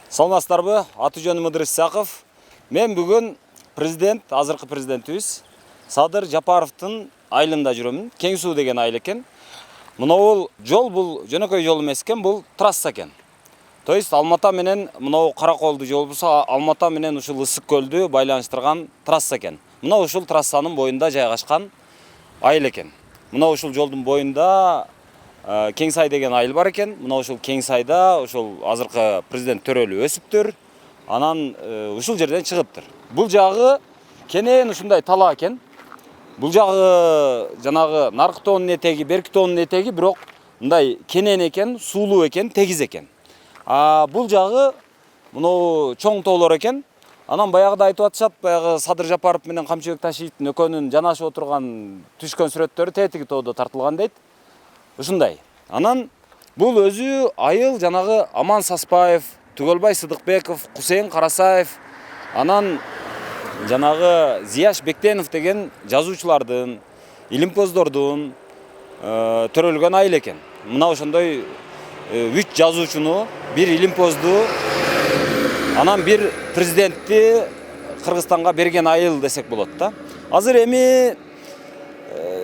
Саламатсыздарбы? Аты жөнүм Ыдырыс Исаков. Мен бүгүн азыркы президентибиз Садыр Жапаровдун айылында жүрөмүн. Кең суу деген айыл экен. Мынау жол бул жөнөкөй жол эмес экен, бул трасса экен. То есть Алмата менен мынау Караколду жол болсо, Алмата менен ушул Ысык көлдү байланыштырган трасса экен. Мына ушул трассанын боюнда жайгашкан айыл экен. Мына ушул жолдун боюнда Кеңсай деген айыл бар экен. Мына ушул Кеңсайда ушул азыркы президент төрөлүп өсүптүр. Анан ушул жерден чыгыптыр. Бул жагы кенен ушундай тала экен. Бул жагы жанагы наркы тоонун этеги, берки тоонун этеги, бирок мындай кенен экен, суулуу экен, тегиз экен. Бул жагы мынау чоң тоолор экен. Анан баягыда айтып атышат, баягы Садыр Жапаров менен Камчыбек Ташиевдин экөөнүн жанашып отурган түшкөн сүрөттөрү тетиги тоодо тартылган дейт. Ушундай. Анан бул өзү айыл жанагы Аман Саспаев, Түгөлбай Сыдыкбеков, Кусейин Карасаев, анан жанагы Зияш Бектенов деген жазуучулардын, илимпоздордун төрөлгөн айыл экен. Мына ошондой 3 жазуучуну, 1 илимпозду, анан 1 президентти Кыргызстанга берген айыл десек болот да. Азыр эми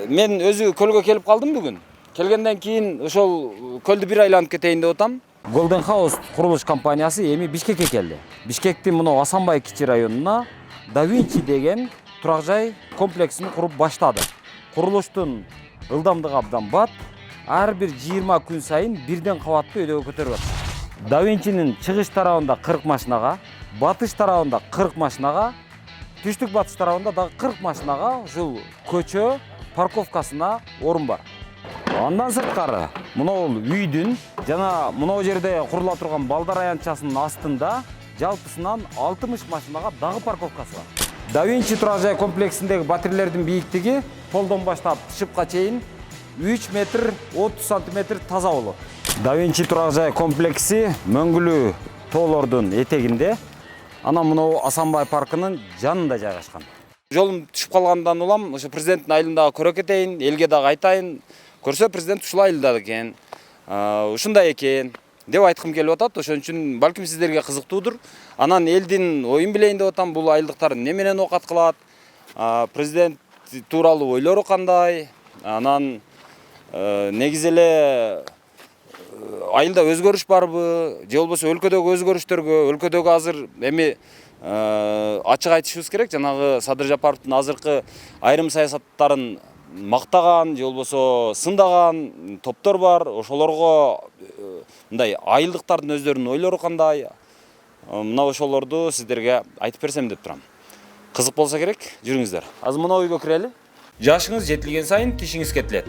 мен өзү көлгө келип калдым бүгүн. Келгенден кийин ошол көлдү бир айланып кетейин деп атам. Golden House курулуш компаниясы эми Бишкекке келди. Бишкектин мына Асанбай кичи районуна Да Винчи деген турак жай комплексин куруп баштады. Курулуштун ылдамдыгы абдан бат. Ар бир 20 күн сайын бирден кабаттуу өйдөгө көтөрүп атат. Да Винчинин чыгыш тарабында 40 машинага, батыш тарабында 40 машинага, түштүк батыш тарабында дагы 40 машинага ушул көчө парковкасына орун бар. Андан сырткары мынау үйдүн жана мынау жерде курула турган балдар аянтчасынын астында жалпысынан 60 машинага дагы парковкасы бар. Да Винчи турак жай комплексиндеги батирелердин бийиктиги полдон баштап тышыпка чейин 3 метр 30 сантиметр таза болот. Да Винчи турак жай комплекси мөңгүлүү тоолордун этегинде, анан мынау Асанбай паркынын жанында жайгашкан. Жолум түшүп калгандан улам ошо президенттин айылындагы көрө кетейин, элге дагы айтайын. Көрсө президент ушул айылда экен, ушундай экен деп айткым келип атат. Ошон үчүн балким сиздерге кызыктуудур. Анан элдин оюн билейин деп атам. Бул айылдыктар неменен оокат кылат? Президент тууралуу ойлору кандай? Анан негизи эле айылда өзгөрүш барбы? Же болбосо өлкөдөгү өзгөрүштөргө, өлкөдөгү азыр эми ачык айтышыбыз керек. Жанагы Садыр Жапаровдун азыркы айрым саясаттарын мактаган, же болбосо сындаган топтор бар. Ошолорго мындай айылдыктардын өздөрүнүн ойлору кандай? Мына ошолорду сиздерге айтып берсем деп турам. Кызык болсо керек, жүрүңүздөр. Азыр мына үйгө кирели. Жашыңыз жетилген сайын тишиңиз кетилет.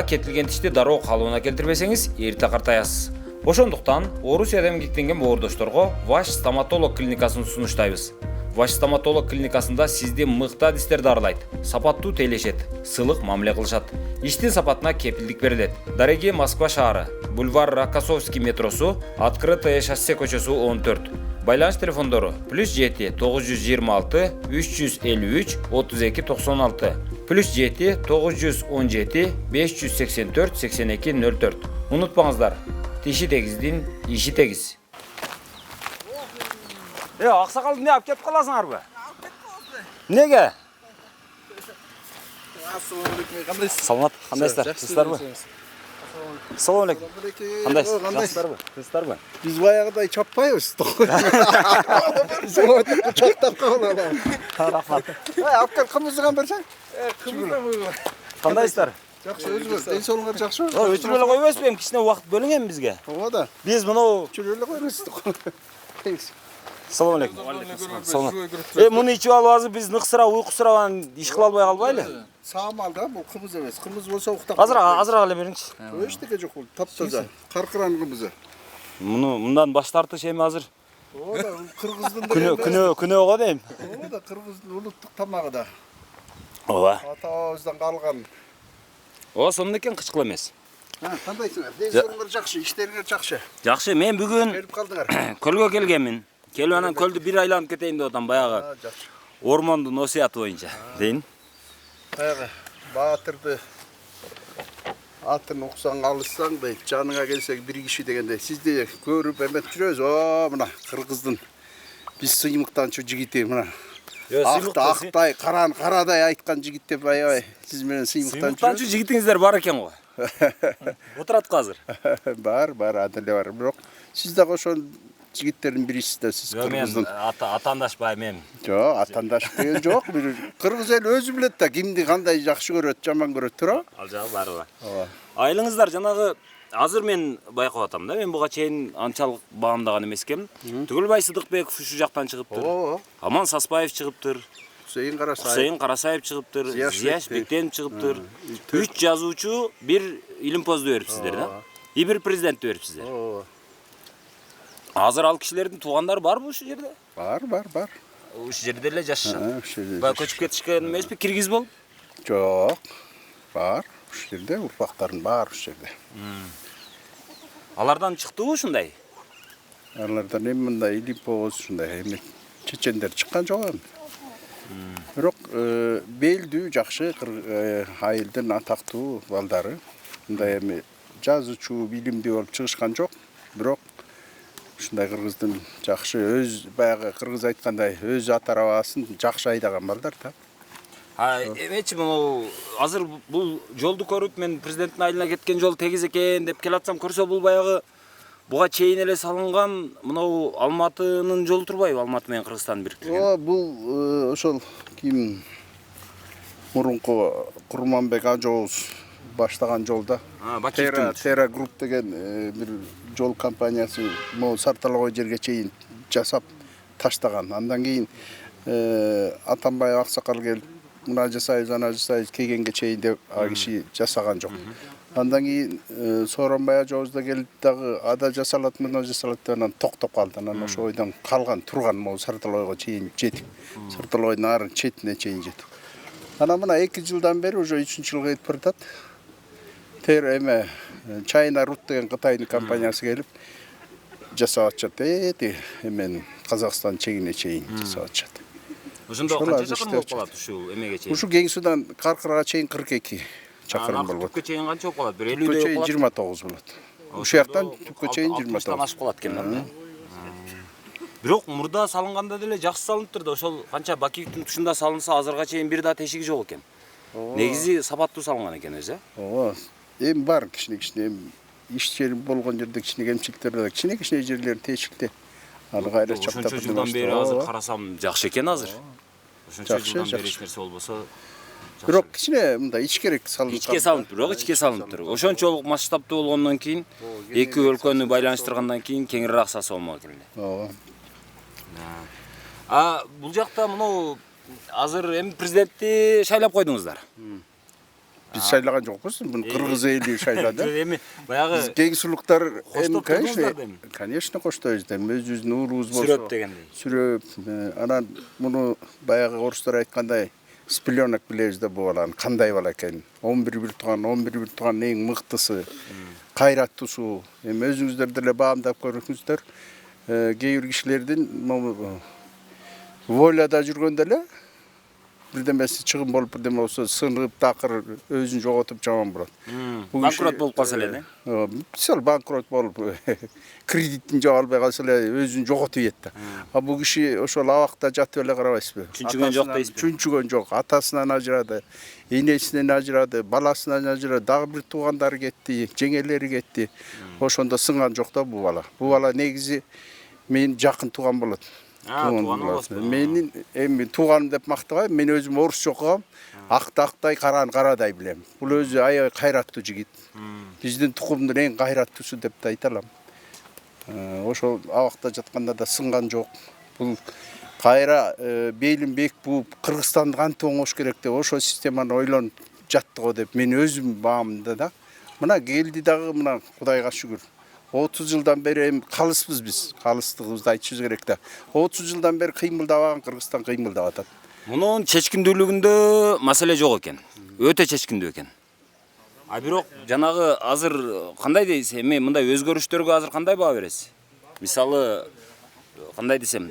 Кетилген тишти дароо калыбына келтирбесеңиз, эрте картаясыз. Ошондуктан Орусияда эмгектенген боордошторго Ваш стоматолог клиникасын сунуштайбыз. Ваш стоматолог клиникасында сизди мыкты дистер дарылайт, сапаттуу тейлешет, сылык мамиле кылышат. Иштин сапатына кепилдик берилет. Дареги Москва шаары, бульвар Рокоссовский метросу, Открытое шоссе көчөсү 14. Байланыш телефондору +7 926 353 32 96, +7 917 584 82 04. Унутпаңыздар, тиши тегиздин иши тегиз. Аксакалды не алып кетип каласыңарбы? Алып кетип калабыз. Неге? Саламат, кандайсыздар? Сиздерби? Салам алейкум. Кандайсыз? Жакшысыздарбы? Сиздерби? Биз баягыдай чаппайбыз. Чактап калган. Рахмат. Алып кел, кымызыган берсең? Кымыздан. Кандайсыздар? Жакшы, өзүңөр ден соолугуңар жакшыбы? Өчүрүп эле койбойсузбу? Эми кичине убакыт бөлүң эми бизге. Ооба да. Биз мынау Өчүрүп эле койбойсуз. Салам алейкум. Салам. Муну ичип алып азыр биз ныксыра, уйкусурабан иш кыла албай калбайлы? Саамал да, бул кымыз эмес. Кымыз болсо уктап. Азыраак эле бериңчи. Эчтеке жок бул, таптаза. Каркыран кымызы. Мындан баш тартыш эми азыр. Ооба, кыргыздын Күнөө го дейм. Ооба, кыргыздын улуттук тамагы да. Ооба. Ата-бабабыздан калган. Сонун экен, кычкыл эмес. Кандайсыңар? Ден соолугуңар жакшы, иштериңер жакшы. Жакшы, мен бүгүн Келип калдыңар. көлгө келгенмин. Келип анан көлдү бир айланып кетейин деп атам, баягы ормондун осуяты боюнча. Дейин. Баягы Баатырды атын уксаң алышсаң дейт, жаныңа келсе bir киши дегенде. Сизди көрүп эметип жүрөбүз. О, мына кыргыздын биз сыймыктанчу жигити мына. Актай, карадай айткан жигит деп аябай сиз менен сыймыктанчу жигитиңиздер бар экен го. Отуратко азыр. Бар, аделе бар. Бирок сиз дагы ошол жигиттердин бирисиз да, сиз кыргыздын. Атаандашпай мен. Жок, атаандаш деген жок. Кыргыз эл өзү билет да кимди кандай жакшы көрөт, жаман көрөт, туурабы? Ал жагы барбы. Айылыңыздар жанагы азыр мен байкап атам да, мен буга чейин анчалык баамдаган эмескем. Түгүлбай Сыдыкбеков ушу жактан чыгыптыр. Аман Саспаев чыгыптыр. Хусейин Карасаев чыгыптыр. Зияш Бектенов чыгыптыр. 3 жазуучу, 1 илимпозду берипсиздер да. И 1 президентти берипсиздер. Азыр ал кишилердин туугандары барбы ушул жерде? Бар. Ушул жерде эле жашашат. Баягы көчүп кетишкен эмеспи, киргиз болуп? Жок. Бар. Ушул жерде урпактарын бар ушул жерде. Алардан чыктыбы ушундай? Алардан эми мындай илимпоз ушундай эме чечендер чыккан жок эми. Бирок белдүү жакшы айылдын атактуу балдары мындай эми жазуучу, билимдүү болуп чыгышкан жок. Бирок ушундай кыргыздын жакшы өз баягы кыргыз айткандай өз ата арабасын жакшы айдаган балдар да. Эмечи могу азыр бул жолду көрүп мен президенттин айылына кеткен жол тегиз экен деп келатсам, көрсө бул баягы буга чейин эле салынган мынау Алматынын жолу турбайбы? Алматы менен Кыргызстан бириктирген. Бул ошол ким мурунку Курманбек Ажоовуз баштаган жолда. Тера Групп деген бир жол компаниясы могу Сарталгой жерге чейин жасап таштаган. Андан кийин Атамбаев аксакал келип мына жасайбыз, ана жасайбыз келгенге чейин деп ал киши жасаган жок. Андан кийин Сооронбай Ажоовуз да келип дагы ада жасалат, мына жасалат деп анан токтоп калды. Анан ошол ойдон калган турган могу Сарталгойго чейин жетип, Сарталгойдун арын четине чейин жетип. Анан мына 2 жылдан бери уже 3-чү жылга кетип баратат. China Route деген Кытайдын компаниясы келип жасап атышат. Эмен Казакстан чегине чейин жасап атышат. Ошондо канча чакырым болуп калат ушул эмеге чейин? Ушул Кеңсудан Каркырга чейин 42 чакырым болот. Түпкө чейин канча болуп калат? Бир 50 болуп калат. 29 болот. Ушул жактан түпкө чейин 29 ашып калат экен да. Бирок мурда салынганда деле жакшы салыныптыр да, ошол канча Бакиевдин тушунда салынса азырга чейин бир да тешиги жок экен. Негизи сапаттуу салынган экен өзү. Эми бар кичине иш жери болгон жерде кичине кемчиликтер бар. Кичине жерлер тешикте. Аны кайра чаптап. Ошончо жылдан бери азыр карасам жакшы экен азыр. Ошончо жылдан бери эч нерсе болбосо. Бирок кичине мындай ичкерээк салынып. Ичке салыныптыр. Ошончолук масштабтуу болгондон кийин, эки өлкөнү байланыштыргандан кийин кеңирээк салса болмок экен. Бул жакта мынау азыр эми президентти шайлап койдуңуздар. Биз шайлаган жокпуз, муну кыргыз эли шайлады. Эми баягы кеңсулуктар конечно коштойбуз да, өзүбүздүн уулубуз болсо. Сүрөп дегендей. Сүрөп, анан муну баягы орустар айткандай спеленок билебиз да бул баланы кандай бала экенин. 11 бир тууган эң мыктысы, кайраттуусу. Эми өзүңүздөр деле баамдап көрүңүздөр. Кээ бир кишилердин воляда жүргөндө эле бирдемеси чыгым болуп бирдеме болсо сынып, такыр өзүн жоготуп жаман болот. Банкрот болуп калса эле, мисалы банкрот болуп кредитин жаба албай калса эле өзүн жоготуп ийет да. Бул киши ошол абакта жатып эле карабайсызбы? Чүнчүгөн жок дейсизби? Чүнчүгөн жок. Атасынан ажырады, энесинен ажырады, баласынан ажырады, дагы бир туугандары кетти, жеңелери кетти. Ошондо сынган жок да бул бала. Бул бала негизи менин жакын тууган болот. Менин эми тууганым деп мактабайм, мен өзүм орусча окугам, актай, карадай билем. Бул өзү аябай кайраттуу жигит. Биздин тукумдун эң кайраттуусу деп да айта алам. Ошол абакта жатканда да сынган жок. Бул кайра бейлин бек бууп, Кыргызстанды кантип оңош керек деп ошол системаны ойлонуп жатты го деп мен өзүм баамда да. Мына келди дагы, мына Кудайга шүгүр. 30 жылдан бери эми калыспыз биз. Калыстыгыбызды айтышыбыз керек да. 30 жылдан бери кыймылдабаган Кыргызстан кыймылдап атат. Мунун чечкиндүүлүгүндө маселе жок экен. Өтө чечкиндүү экен. Бирок жанагы азыр кандай дейсиз? Эми мындай өзгөрүштөргө азыр кандай баа бересиз? Мисалы кандай десем,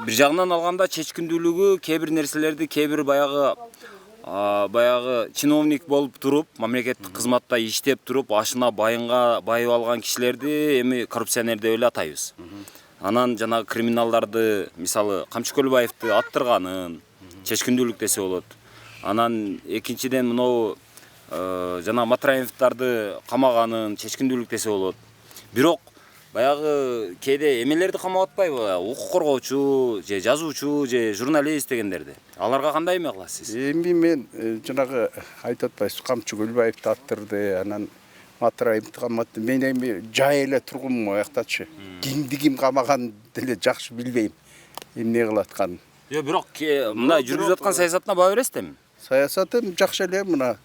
бир жагынан алганда чечкиндүүлүгү кээ бир нерселерди, кээ бир баягы баягы чиновник болуп туруп, мамлекеттик кызматта иштеп туруп, ашына байып алган кишилерди эми коррупционер деп эле атайбыз. Анан жанагы криминалдарды, мисалы Камчы Көлбаевди аттырганын чечкиндүүлүк десе болот. Анан экинчиден мынау жана Матраевдарды камаганын чечкиндүүлүк десе болот. Бирок баягы кээде эмелерди камап атпайбы? Укук коргоочу, же жазуучу, же журналист дегендерди. Аларга кандай эме кыласыз? Эми мен жанагы айтып атпайсыз, Камчы Көлбаевди аттырды, анан Матраевди каматты. Мен эми жай эле тургум аяктачы. Кимди ким камаган деле жакшы билбейм. Эмне кылып атканын. Бирок мындай жүргүзүп аткан саясатына баа бересиз эми? Саясатым жакшы эле, мына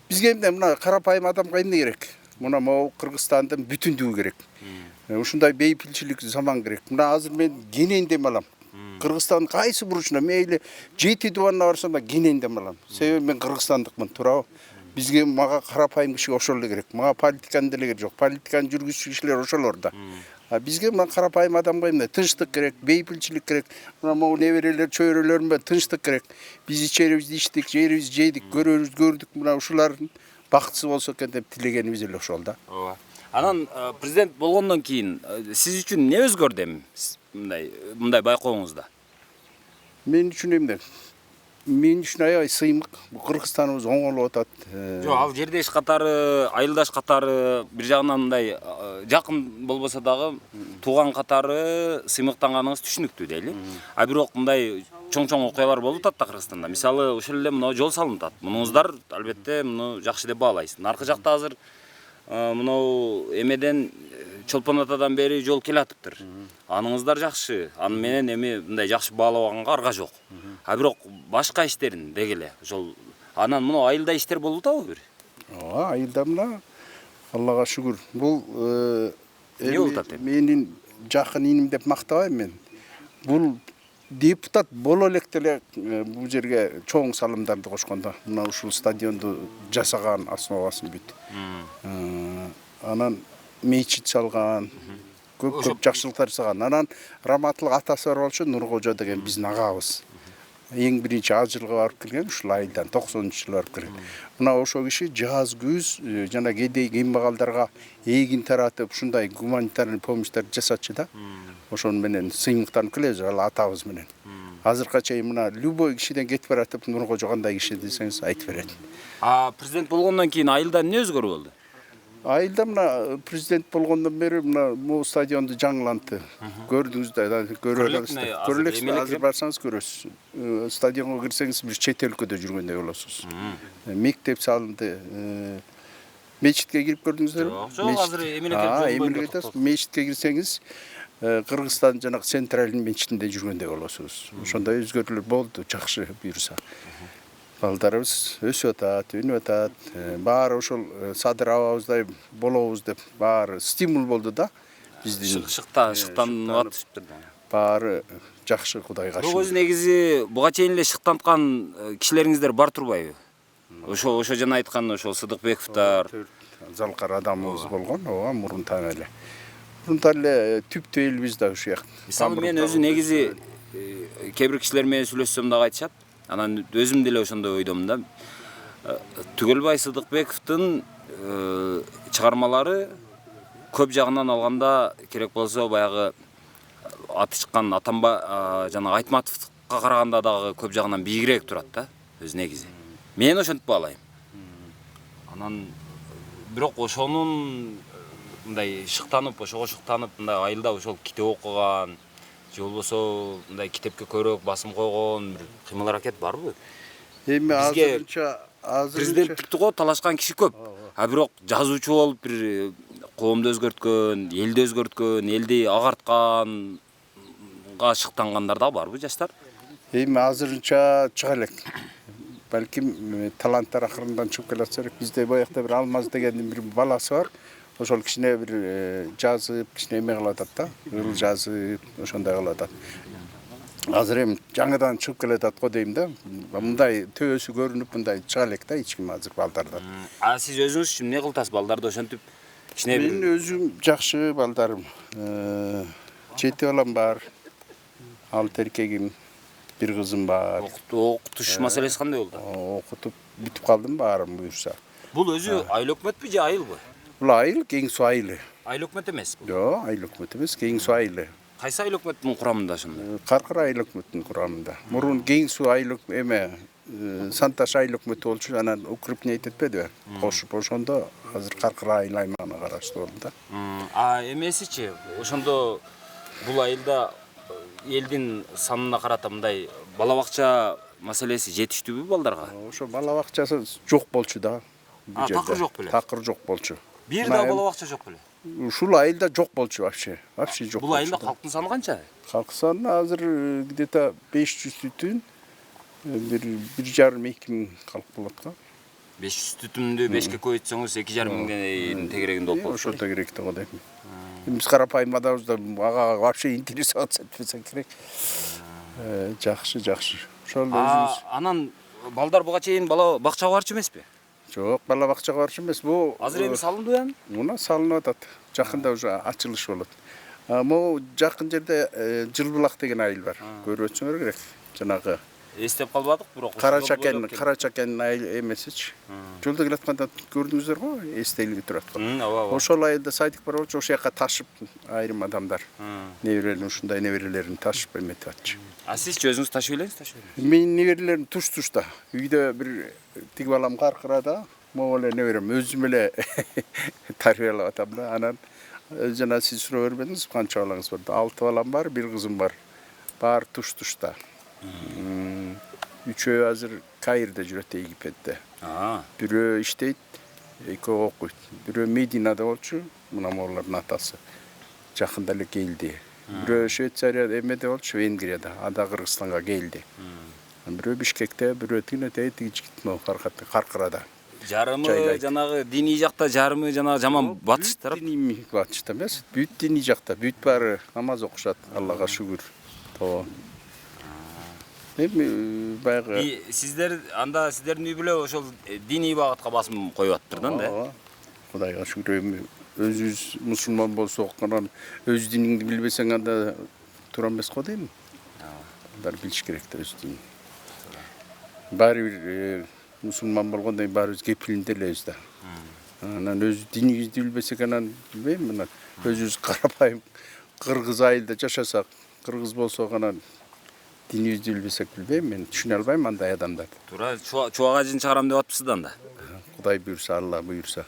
бизге эмне мына карапайым адамга эмне керек? Мына могу Кыргызстандын бүтүндүгү керек. Ушундай бейпилчилик заман керек. Мына азыр мен кенен дем алам. Кыргызстандын кайсы буручуна мейли 7 дубанына барсам да кенен дем алам. Себеби мен кыргызстандыкмын, туурабы? Бизге мага карапайым киши ошол эле керек. Мага политиканын деле кереги жок. Политиканы жүргүзчү кишилер ошолор да. Бизге мына карапайым адамга эмне? Тынчтык керек, бейпилчилик керек. Мына могу неберелер, чөйрөлөрүм тынчтык керек. Биз ичерибизди ичтик, жерибизди жейдик, көрөрүбүздү көрдүк. Мына ушулардын бактысы болсо экен деп тилегенибиз эле ошол да. Ооба. Анан президент болгондон кийин сиз үчүн эмне өзгөрдү эми? Мындай байкооңузда. Мен үчүн эмне? Мен үчүн аябай сыймык. Бул Кыргызстаныбыз оңолуп атат. Жок, ал жердеш катары, айылдаш катары бир жагынан мындай жакын болбосо дагы тууган катары сыймыктанганыңыз түшүнүктүү дейли. Бирок мындай чоң окуялар болуп атат да Кыргызстанда. Мисалы, ошол эле мына жол салынып атат. Мунуңуздар албетте муну жакшы деп баалайсыз. Наркы жакта азыр мынау эмеден Чолпон атадан бери жол келе атыптыр. Аныңыздар жакшы. Аны менен эми мындай жакшы баалабаганга арга жок. Бирок башка иштерин дегеле жол. Анан мына айылда иштер болуп атабы бир? Ооба, айылда мына Аллага шүгүр. Бул эмне болуп атат эми? Менин жакын иним деп мактабайм мен. Бул депутат боло электе эле бул жерге чоң салымдарды кошкондо. Мына ушул стадионду жасаган основасын бүт. Анан мечит салган, көп жакшылыктар жасаган. Анан раматтылык атасы бар болчу, Нуркожо деген биздин агабыз. Эң биринчи ажылга барып келген ушул айылдан 90-жылы барып келген. Мына ошол киши жаз күз жана кедей кембагалдарга эгин таратып, ушундай гуманитарный помощьтарды жасатчу да. Ошол менен сыймыктанып келебиз ал атабыз менен. Азыркыга чейин мына любой кишиден кетип баратып, Нуркожо кандай киши десеңиз айтып берет. Президент болгондон кийин айылда эмне өзгөрүү болду? Айылда мына президент болгондон бери мына бул стадионду жаңылантты. Көрдүңүз да, көрөлүксүз. Азыр барсаңыз көрөсүз. Стадионго кирсеңиз бир чет өлкөдө жүргөндөй болосуз. Мектеп салынды. Мечитке кирип көрдүңүздөрбү? Жок, азыр эмелек мечитке кирсеңиз Кыргызстан жанагы центральный мечитинде жүргөндөй болосуз. Ошондой өзгөрүүлөр болду, жакшы буюрса. Балдарыбыз өсүп атат, өнүп атат. Баары ошол Садыр абабыздай болобуз деп баары стимул болду да. Биздин шыктанып атышыптыр да. Баары жакшы, Кудайга шүгүр. Өз негизи буга чейин эле шыктанткан кишилериңиздер бар турбайбы? Ошо жана айткан ошол Сыдыкбековдор, Залкар адамыбыз болгон, ооба, мурунтан эле. Мурунтан эле түптүү элбиз да ушул жак. Мисалы мен өзү негизи кээ бир кишилер менен сүйлөшсөм дагы айтышат. Анан өзүм деле ошондой ойдомун да. Түгөлбай Сыдыкбековдун чыгармалары көп жагынан алганда керек болсо баягы аты чыккан Атамбай жана Айтматовго караганда дагы көп жагынан бийигирээк турат да, өз негизи. Мен ошентип баалайм. Анан бирок ошонун мындай ошого шыктанып, мындай айылда ошол китеп окуган, же болбосо мындай китепке көбүрөөк басым койгон бир кыймыл-аракет барбы? Эми азырынча президенттикти го талашкан киши көп. Бирок жазуучу болуп бир коомду өзгөрткөн, элди өзгөрткөн, элди агартканга шыктангандар да барбы жаштар? Эми азырынча чыга элек. Балким таланттар акырындан чыгып келатса керек. Бизде боякта бир Алмаз дегендин бир баласы бар. Ошол кичине бир жазып, кичине эме кылып атат да. Ыл жазып, ошондой кылып атат. Азыр эми жаңыдан чыгып келатат го дейм да. Мындай төбөсү көрүнүп, мындай чыга элек да эч ким азыр балдардан. Сиз өзүңүз үчүн эмне кылтасыз балдарды ошентип? Кичине бир Мен өзүм жакшы балдарым. 7 балам бар. 6 эркегим. бир кызым бар. Окутуш маселеси кандай болду? Окутуп бүтүп калдым баарым буюрса. Бул өзү айыл өкмөтпү же айылбы? Бул айыл кең суу айылы. Айыл өкмөт эмес. Жок, айыл өкмөт эмес, кең суу айылы. Кайсы айыл өкмөттүн курамында ошондо? Каркыр айыл өкмөтүнүн курамында. Мурун кең суу айыл эме Санташ айыл өкмөтү болчу, анан укрупнить этпедиби? Кошуп ошондо азыр Каркыр айыл аймагына караштуу болду да. Эмесичи, ошондо бул айылда элдин санына карата мындай бала бакча маселеси жетиштүүбү балдарга? Ошо бала бакчасы жок болчу да. Такыр жок беле? Такыр жок болчу. Бир да бала бакча жок беле? Ушул айылда жок болчу вообще. Вообще жок. Бул айылда калктын саны канча? Халк саны азыр где-то 500 түтүн, бир 1,5-2 миң калк болот го. 500 түтүндү 5ке көбөйтсөңүз 2,5 миңден тегерегинде болуп калат. Ошо тегеректе го дейм. Биз карапайым адамыбызда ага вообще интересоваться этпесе керек. Жакшы. Ошол өзүбүз. Анан балдар буга чейин бала бакчага барчу эмеспи? Жок, бала бакчага барчу эмес. Бу Азыр эми салындыбы эми? муна салынып атат. Жакында уже ачылыш болот. Могу жакын жерде Жылбулак деген айыл бар. Көрүп өтсөңөр керек. Жанагы Эстеп калбадык, бирок Карачакен айыл эмесичи. Жолдо келатканда көрдүңүздөр го, эстелиги турат го. Ооба. Ошол айылда садик бар болчу, ошол жака ташып айрым адамдар. Неберелерин ушундай неберелерин ташып эметип атчы. Сизчи өзүңүз ташып элеңиз, Менин неберелерим туш-тушта. Үйдө бир тиги балам каркырада, могу эле неберем өзүм эле тарбиялап атам да. Анан жана сиз суроо бербедиңиз, канча балаңыз бар? 6 балам бар, 1 кызым бар. Баары туш-тушта. Үчөө азыр Каирде жүрөт, Египетте. Бирөө иштейт, экөө окуйт. Бирөө Мединада болчу, мына моулардын атасы. Жакында эле келди. Бирөө Швейцарияда эмеде болчу, Венгрияда, ада Кыргызстанга келди. Бирөө Бишкекте, бирөө тиги жигит могу Каркырада. Жарымы жанагы диний жакта, жарымы жанагы жаман батыш тарап. Диний батышта эмес, бүт диний жакта, бүт баары намаз окушат, Аллага шүгүр. То. Эми баягы сиздер анда сиздердин үй бүлө ошол диний багытка басым коюп атыптыр да, ооба. Кудайга шүгүр, эми өзүбүз мусулман болсок, анан өз диниңди билбесең анда туура эмес го дейм. Алар билиш керек да өз динин. Баары бир мусулман болгондон кийин баарыбыз кепилинде элебиз да. Анан өз диниңизди билбесек, анан билбейм, мына өзүбүз карапайым кыргыз айылда жашасак, кыргыз болсок, анан динибизди билбесек, билбейм, мен түшүнө албайм андай адамдарды. Туура чубак ажын чыгарам деп атпсыз да анда. Кудай буйрса, Алла буйрса,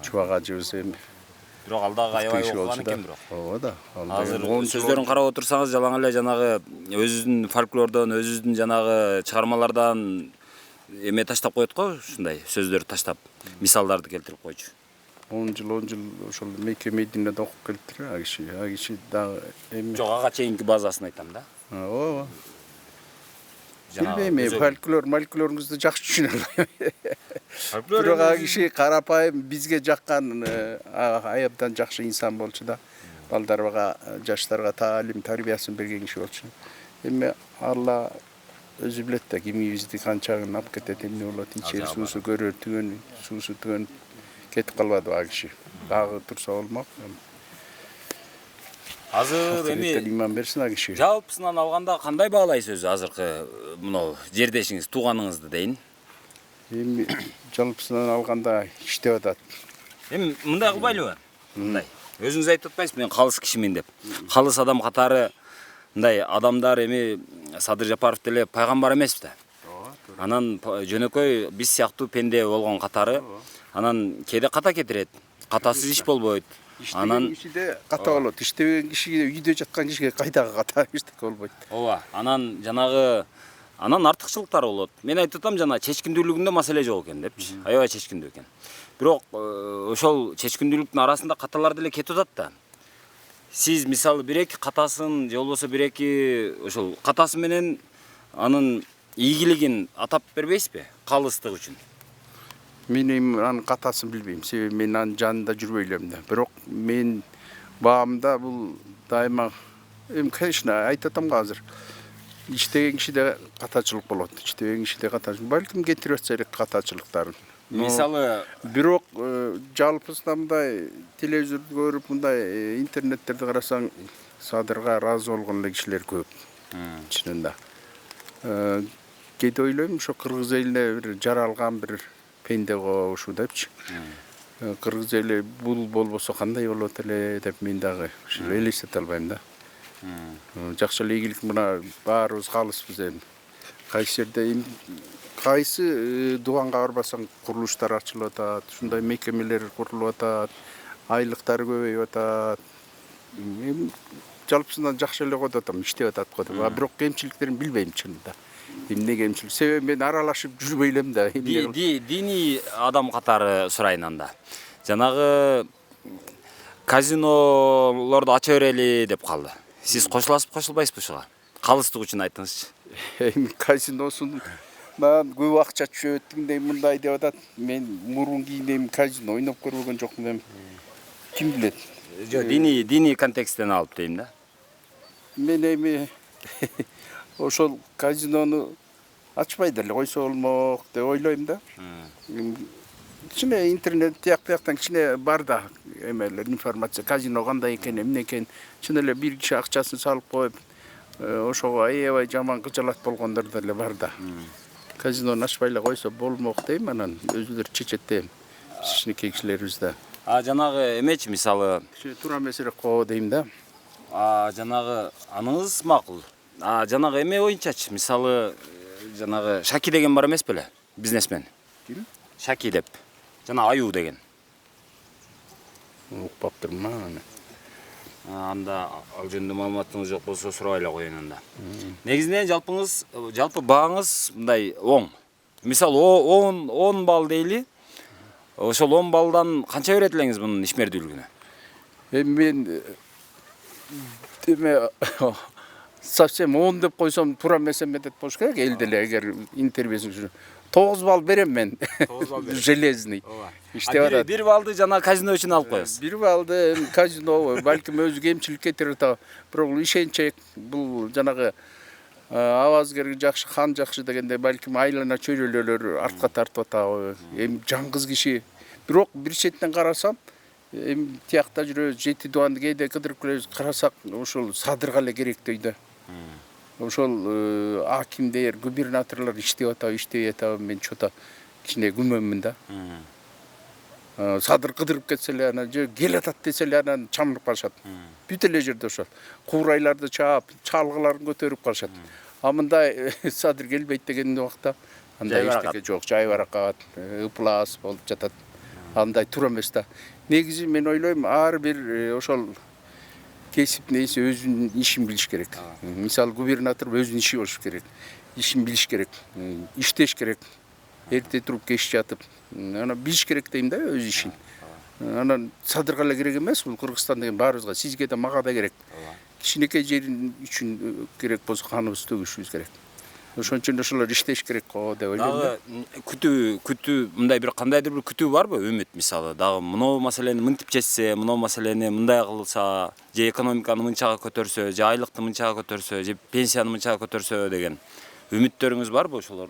чубак ажыбыз эми. Бирок алдагы аябай окуган экен бирок. Ооба да. Азыр сөздөрүн карап отурсаңыз, жалаң эле жанагы өзүбүздүн фольклордон, өзүбүздүн жанагы чыгармалардан эме таштап коет го, ушундай сөздөрдү таштап, мисалдарды келтирип койчу. 10 жыл ошол Мекке Мединеде окуп келиптир, а киши дагы эми. Жок, ага чейинки базасын айтам да. Ооба. Билбейм, фольклоруңузду жакшы түшүнө албайм. Бирок ага киши карапайым бизге жаккан аябдан жакшы инсан болчу да. Балдарга, жаштарга таалим, тарбиясын берген киши болчу. Эми Алла өзү билет да, кимибизди канчагын алып кетет, эмне болот, ичер суусу көрөр, суусу түгөн кетип калбады ага киши. Дагы турса болмок. Азыр эми иман берсин ага киши. жалпысынан алганда кандай баалайсыз өзү азыркы мынау жердешиңиз, тууганыңызды дейин? Эми жалпысынан алганда иштеп атат. Эми мындай кылбайлыбы? Мындай. Өзүңүз айтып атпайсызбы, мен калыс кишимин деп. Калыс адам катары мындай адамдар эми Садыр Жапаров деле пайгамбар эмеспи да. Анан жөнөкөй биз сыяктуу пенде болгон катары, анан кээде ката кетирет. Катасыз иш болбойт. Анан кишиде ката болот. Иштебеген кишиге, үйдө жаткан кишиге кайдагы ката иштек болбойт. Ооба. Анан жанагы артыкчылыктары болот. Мен айтып атам, жана чечкиндүүлүгүндө маселе жок экен депчи. Аябай чечкиндүү экен. Бирок ошол чечкиндүүлүктүн арасында каталар деле кетип атат да. Сиз мисалы бир-эки катасын же болбосо бир-эки ошол катасы менен анын ийгилигин атап бербейсизби? Калыстык үчүн. Мен анын катасын билбейм, себеби мен анын жанында жүрбөй элем да. Бирок мен баамда бул дайыма конечно айтып атам азыр. Иштеген кишиде катачылык болот. Иштебеген кишиде катачылык. Балким кетирип атса керек катачылыктарын. Мисалы бирок жалпысынан мындай телевизорду көрүп, мындай интернеттерди карасаң, Садырга ыраазы болгон эле кишилер көп. Чынында. Кейде ойлойм, ошо кыргыз элине бир жаралган бир пенде ушул депчи. Кыргыз эли бул болбосо кандай болот эле деп мен дагы элестете албайм да. Жакшы эле ийгилик мына баарыбыз калыспыз эми. Кайсы жерде кайсы дубанга барбасаң курулуштар ачылып атат, ушундай мекемелер курулуп атат, айлыктар көбөйүп атат. Жалпысынан жакшы эле коет атам, иштеп атат го деп. Бирок кемчиликтерин билбейм чынында. Эмне кемчилик? Себеби мен аралашып жүрбөй элем да. Диний адам катары сурайын анда. Жанагы казинолорду ача берели деп калды. Сиз кошуласызбы, кошулбайсызбы ушуга? Калыстык үчүн айтыңызчы. Казиносун маған көп акча түшөт, тиңдей мындай деп атат. Мен мурун кийин казино ойноп көрбөгөн жокмун. Ким билет? Жок, диний контексттен алып дейм да. Мен эми ошол казинону ачпай деле койсо болмок деп ойлойм да. Кичине интернет тияктан кичине бар да эмелер информация, казино кандай экен, эмне экен, чын эле бир киши акчасын салып коюп, ошого аябай жаман кыжалат болгондор деле бар да. Казинону ачпай эле койсо болмок дейм, анан өзүлөр чечет дейм. Кичинекей кишилерибиз да. Жанагы эмечи мисалы, туура эмесирээк го дейм да. Жанагы аныңыз макул. Жанагы эме боюнчачы, мисалы жанагы Шаки деген бар эмес беле? Бизнесмен. Ким? Шаки деп. Жана Аю деген. Укпаптырмын аны. Анда ал жөнүндө маалыматыңыз жок болсо сурабай эле коеюн анда. Негизинен жалпы бааңыз мындай оң. Мисалы 10 балл дейли. Ошол 10 балдан канча берет элеңиз мунун ишмердүүлүгүнө? Мен деме совсем 10 деп койсом туура эмес эмет болуш керек элде эле, эгер интервьюсун 9 балл берем мен. 9 балл берем. Железный. Иштеп атат. 1 баллды жана казино үчүн алып коесуз. 1 баллды казино балким өзү кемчилик кетирип атат. Бирок ишенчек бул жанагы авазгер жакшы, хан жакшы дегенде балким айлана чөйрөлөр артка тартып атабы. Эми жаңгыз киши. Бирок бир четтен карасам, эми тиякта жүрөбүз, 7 дубанды кээде кыдырып келебиз, карасак ошол садырга эле керектей да. Ошол акимдер, губернаторлор иштеп атабы, мен чота кичине күмөнмүн да. Садыр кыдырып кетсе эле, анан же келатат десе эле анан чамырып калышат. Бүт эле жерде ошол. Куурайларды чаап, чалгыларын көтөрүп калышат. А мындай садыр келбейт деген убакта андай эчтеке жок, жайбаракат, ыплас болуп жатат. Андай туура эмес да. Негизи мен ойлойм, ар бир ошол кесип нейси өзүнүн ишин билиш керек. Мисалы губернатор өзүнүн иши болуш керек. Ишин билиш керек, иштеш керек. Эрте туруп кеч жатып, анан билиш керек дейм да өз ишин. Анан садырга эле керек эмес, бул Кыргызстан деген баарыбызга, сизге да мага да керек. Кичинекей жерин үчүн керек болсо каныбызды төгүшүбүз керек. Ошон үчүн ошолор иштеш керек го деп ойлойм да. Күтүү мындай бир кандайдыр бир күтүү барбы үмүт мисалы? Дагы мынау маселени мынтип чечсе, мынау маселени мындай кылса, же экономиканы мынчага көтөрсө, же айлыкты мынчага көтөрсө, же пенсияны мынчага көтөрсө деген үмүттөрүңүз барбы ошолор?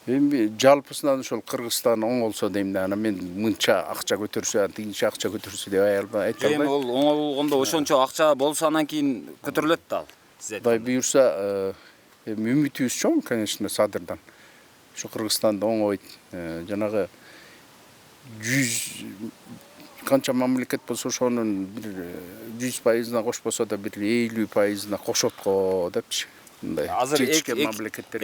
Эми жалпысынан ошол Кыргызстан оң болсо дейм да, анан мен мынча акча көтөрсө, тигинче акча көтөрсө деп айта албайм. Эми ол оң болгондо ошончо акча болсо анан кийин көтөрүлөт да ал. Кудай буюрса, үмүтүбүз чоң, конечно, садырдан. Ошо Кыргызстанды оңойт. Жанагы 100 канча мамлекет болсо ошонун бир 100%-на кошпосо да бир 50%-на кошот го депчи. Мындай чечкен мамлекеттер.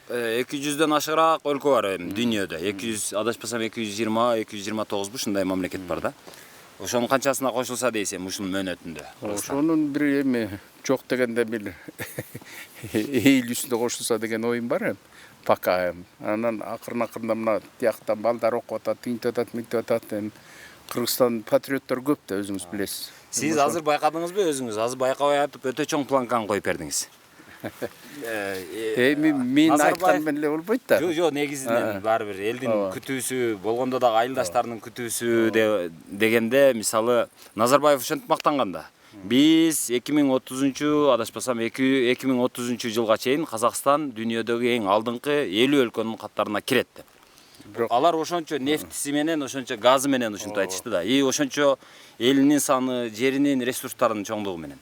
200дөн ашыраак өлкө бар дүйнөдө. 200 адашпасам 220-229 ушундай мамлекет бар да. Ошонун канчасына кошулса дейсем ушунун мөөнөтүндө. Ошонун бир эми жок дегенде бир 50-үстүнө кошулса деген оюм бар эми. Пока анан акырын мына тияктан балдар окуп атат, тинтип атат, мынтип атат. Кыргызстан патриоттор көп да, өзүңүз билесиз. Сиз азыр байкадыңызбы өзүңүз? Азыр байкабай атып өтө чоң планканы коюп бердиңиз. Эми мен айткан менен эле болбойт да. Жок, негизинен баары бир элдин күтүүсү, болгондо дагы айылдаштарынын күтүүсү дегенде, мисалы Назарбаев ошентип мактанганда. Биз 2030 адашпасам 2030 жылга чейин Казакстан дүйнөдөгү эң алдыңкы 50 өлкөнүн каттарына кирет деп. Бирок алар ошончо нефтиси менен, ошончо газы менен ушинтип айтышты да. И ошончо элинин саны, жеринин ресурстарынын чоңдугу менен.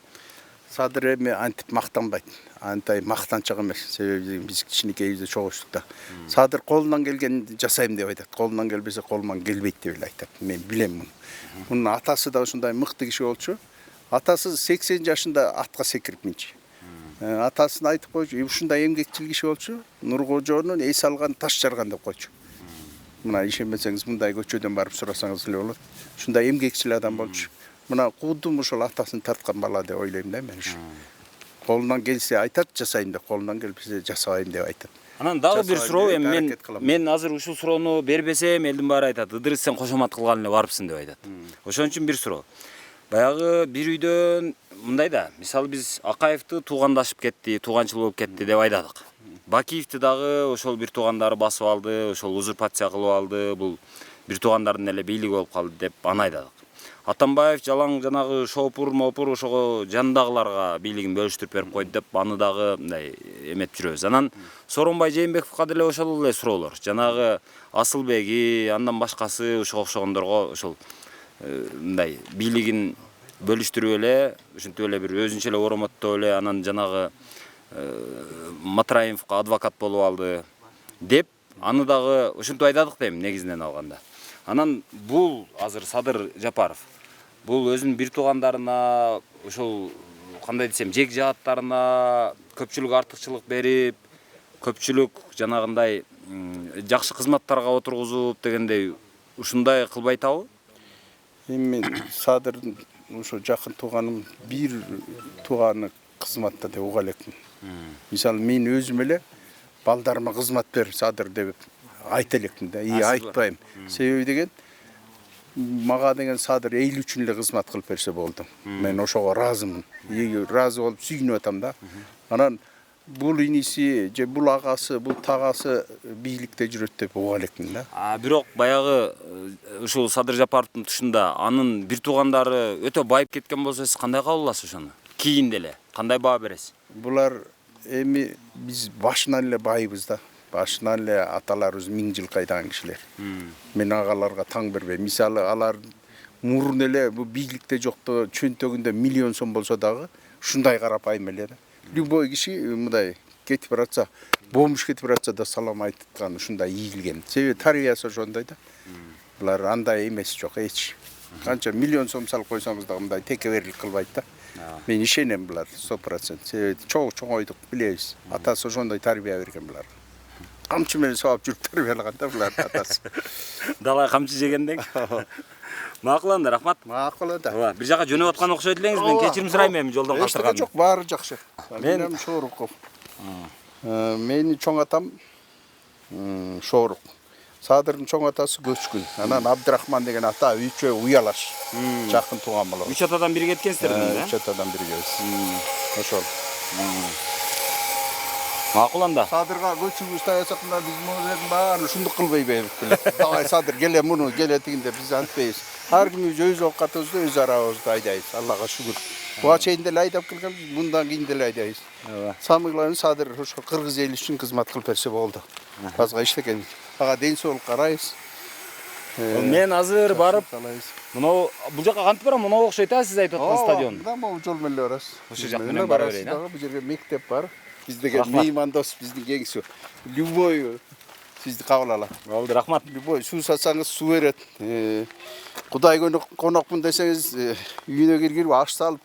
Садыр эми антип мактанбайт. Антай мактанчак эмес. Себеби биз кичинекейибизде чогуштук да. Садыр колунан келгенди жасайм деп айтат. Колунан келбесе колуман келбейт деп эле айтат. Мен билем муну. Мунун атасы да ушундай мыкты киши болчу. Атасы 80 жашында атка секирип минчи. Атасын айтып койчу, ушундай эмгекчил киши болчу. Нуркожонун эс алган таш жарган деп койчу. Мына ишенбесеңиз мындай көчөдөн барып сурасаңыз эле болот. Ушундай эмгекчил адам болчу. Мына куудум ошол атасын тарткан бала деп ойлойм да мен ушу. Колунан келсе айтат жасайм деп, колунан келбесе жасабайм деп айтат. Анан дагы бир суроо, эми мен азыр ушул суроону бербесем, элдин баары айтат, Ыдырыс сен кошомат кылган эле барыпсың деп айтат. Ошон үчүн бир суроо. Баягы бир үйдөн мындай да, мисалы биз Акаевди туугандашып кетти, тууганчыл болуп кетти деп айтадык. Бакиевди дагы ошол бир туугандары басып алды, ошол узурпация кылып алды, бул бир туугандардын эле бийлиги болуп калды деп аны айтадык. Атамбаев жалаң жанагы шопур мопур ошого жандагыларга бийлигин бөлүштүрүп берип койду деп аны дагы мындай эметип жүрөбүз. Анан Сооронбай Жээнбековго деле ошол эле суроолор. Жанагы Асылбеги, андан башкасы ошого окшогондорго ошол мындай бийлигин бөлүштүрүп эле, ушинтип эле бир өзүнчө эле оромоттоп эле анан жанагы Матраимовго адвокат болуп алды деп аны дагы ушинтип айтадык дейм негизинен алганда. Анан бул азыр Садыр Жапаров бул өзүнүн бир туугандарына ошол кандай десем жек жааттарына көпчүлүк артыкчылык берип, көпчүлүк жанагындай жакшы кызматтарга отургузуп дегендей ушундай кылбайтабы? Эми мен Садырдын ошо жакын тууганым бир тууганы кызматта деп уга элекмин. Мисалы мен өзүм эле балдарыма кызмат бер Садыр деп айта элекмин да. Айтпайм. Себеби деген мага деген Садыр эл үчүн эле кызмат кылып берсе болду. Мен ошого ыраазымын. Ыраазы болуп сүйүнүп атам да. Анан бул иниси же бул агасы, бул тагасы бийликте жүрөт деп уга элекмин да. Бирок баягы ушул Садыр Жапаровдун тушунда анын бир туугандары өтө байып кеткен болсо сиз кандай кабыл аласыз ошону? Кийин деле кандай баа бересиз? Булар эми биз башынан эле байбыз да. Башынан эле аталарыбыз 1000 жыл кайдаган кишилер. Мен агаларга таң бербейм. Мисалы алар мурун эле бу бийликте жокто чөнтөгүндө миллион сом болсо дагы ушундай карапайым эле да. Любой киши мындай кетип баратса, бомуш кетип баратса да салам айткан ушундай ийилген. Себеби тарбиясы ошондой да. Булар андай эмес жок эч. Канча миллион сом салып койсоңуз да мындай текеберлик кылбайт да. Мен ишенем булар 100%. Себеби чоңойдук билебиз. Атасы ошондой тарбия берген булар. Камчы менен сабап жүрүп тарбиялаган да булар атасы. Далай камчы жегенден. Макул анда, рахмат. Макул да. Бир жака жөнөп аткан окшойт элеңиз, мен кечирим сурайм эми жолдон калтырган. Жок, баары жакшы. Мен Шоруков. Менин чоң атам Шорук. Садырдын чоң атасы Көчкүн. Анан Абдрахман деген ата үчөө уялаш. Жакын тууган болот. 3 атадан бири кеткенсиздер да? 3 атадан бири келип. Ошол. Макул анда. Садырга көчүбүз таясакында биз мунун баарын ушундук кылбай берип. Давай Садыр келе муну келе тигинде биз антпейбиз. Ар кимибиз өз оокатыбызды өз арабызды айдайбыз. Аллага шүгүр. Буга чейин деле айдап келгенбиз, мындан кийин деле айдайбыз. Самый главный Садыр ошо кыргыз эли үчүн кызмат кылып берсе болду. Башка иштеген. Ага ден соолук карайбыз. Мен азыр барып, мынау бул жака кантип барам? Мынау окшойт а сиз айтып аткан стадион. Да, могу жол менен барасыз. Ошол жак менен бара берейин, а? Бул жерге мектеп бар. Биз деген меймандос, биздин кеңси. Любой сизди кабыл алат. Болду, рахмат. Любой суу сатсаңыз суу берет. Кудай конокмун десеңиз үйүнө киргирип аш салып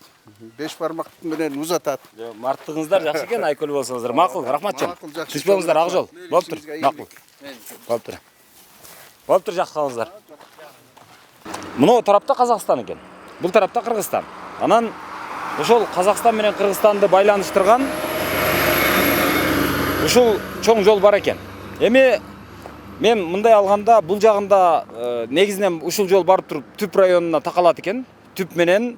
5 бармак менен узатат. Марттыгыңыздар жакшы экен, айкөл болсоңуздар. Макул, рахмат жон. Түш болуңуздар, ак жол. Болуптур. Макул. Болуптур. Болуптур, жакшы калыңыздар. Мына тарапта Казакстан экен. Бул тарапта Кыргызстан. Анан ошол Казакстан менен Кыргызстанды байланыштырган ушул чоң жол бар экен. Эми мен мындай алганда бул жагында негизинен ушул жол барып туруп Түп районуна такалат экен. Түп менен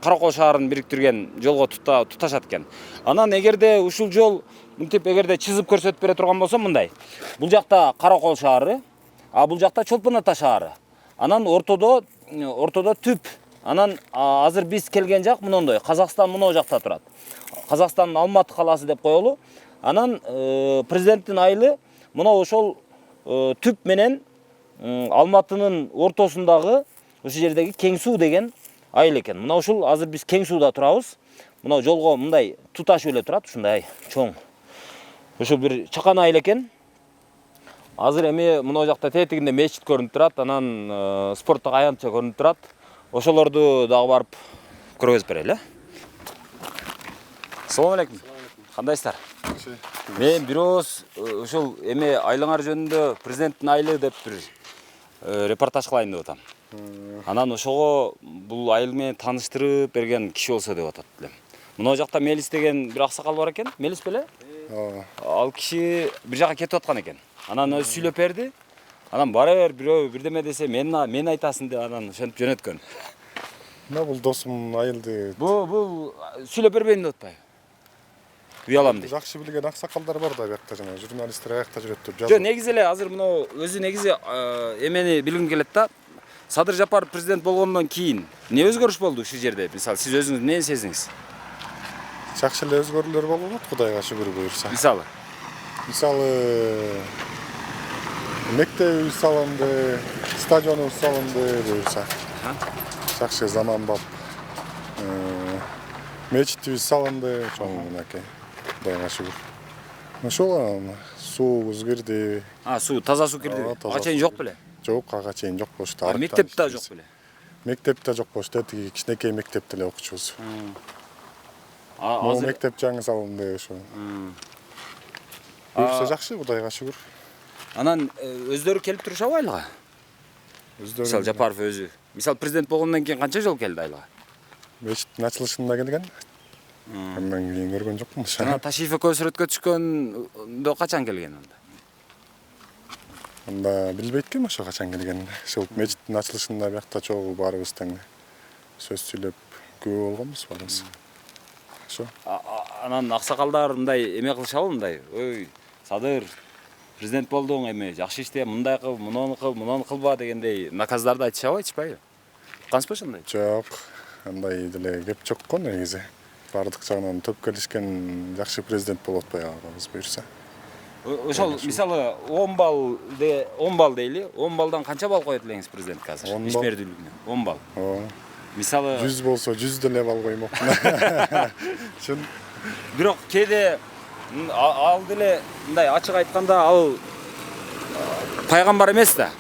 Каракол шаарын бириктирген жолго туташат экен. Анан эгерде ушул жол мынтип эгерде чызып көрсөтүп бере турган болсо мындай. Бул жакта Каракол шаары, а бул жакта Чолпон ата шаары. Анан ортодо Түп. Анан азыр биз келген жак мындай. Казакстан мына жакта турат. Казакстандын Алматы калаасы деп коелу. Анан президенттин айылы мына ошол Түп менен Алматынын ортосундагы ошол жердеги Кең суу деген айыл экен. Мына ушул азыр биз Кең сууда турабыз. мына жолго мындай туташ эле турат, ушундай чоң. Ошол бир чакан айыл экен. Азыр эми мына жакта тетигинде мечит көрүнүп турат, анан спорттук аянтча көрүнүп турат. Ошолорду дагы барып көргөзүп берели. Assalamu алейкум. Кандайсыздар? Мен бирөөз ошол эми айлыңар жөнүндө президенттин айылы деп бир репортаж кылайын деп атам. Анан ошого бул айыл менен тааныштырып берген киши болсо деп атат элем. Мына жакта Мелис деген бир аксакал бар экен. Мелис беле? Ал киши бир жака кетип аткан экен. Анан өзү сүйлөп берди. Анан бара бер бирөө бирдеме десе мен айтасың деп анан ошентип жөнөткөн. Мына бул досум айылды. Бул сүйлөп бербейин деп атпайбы? Уялам дейт. Жакшы билген аксакалдар бар да биякта жана журналисттер аякта жүрөт деп Жок, негизи эле азыр мына өзү негизи эмени билгим келет да. Садыр Жапаров президент болгондон кийин эмне өзгөрүш болду ушул жерде? Мисалы, сиз өзүңүз эмнени сездиңиз? Жакшы эле өзгөрүүлөр болуп атат, Кудайга шүгүр буюрса. Мисалы, мектебибиз салынды, стадионубуз салынды буюрса. Жакшы заманбап. Мечитибиз салынды, чоң мынакей. Кудайга шүгүр. Ошол суубуз кирди. суу, таза суу кирди. Ага чейин жок беле? Жок, ага чейин жок болушту. Мектепте жок беле? Мектепте жок болушту, тиги кичинекей мектепте эле окучубуз. Азыр Мектеп жаңы салынды ошо. Буюрса жакшы, Кудайга шүгүр. Анан өздөрү келип турушабы айылга? Мисалы Жапаров өзү. Мисалы президент болгондон кийин канча жол келди айылга? Мечиттин ачылышында келген. Андан кийин көргөн жокмун. Анан Ташиев экөө сүрөткө түшкөндө качан келген анда? Анда билбейт экенмин ошо качан келгенин. Ошол мечиттин ачылышында биякта чогуу баарыбыз тең сөз сүйлөп күбө болгонбуз баарыбыз. Ошо. Анан аксакалдар мындай эме кылышабы мындай? Ой, Садыр президент болдуң, эми жакшы иште, мындай кыл, муну кылба дегендей наказдарды айтышабы, айтышпайбы? Уккансызбы ошондой? Жок. Андай деле кеп жок го негизи. Бардык жагынан төп келишкен жакшы президент болуп атпайбы алабыз буюрса. Ошол мисалы 10 балл дейли. 10 балдан канча балл коет элеңиз президентке азыр? Ишмердүүлүгүнө. 10 балл. Мисалы 100 болсо 100 деле балл коймокмун. Чын. Бирок кээде ал деле мындай ачык айтканда ал пайгамбар эмес да.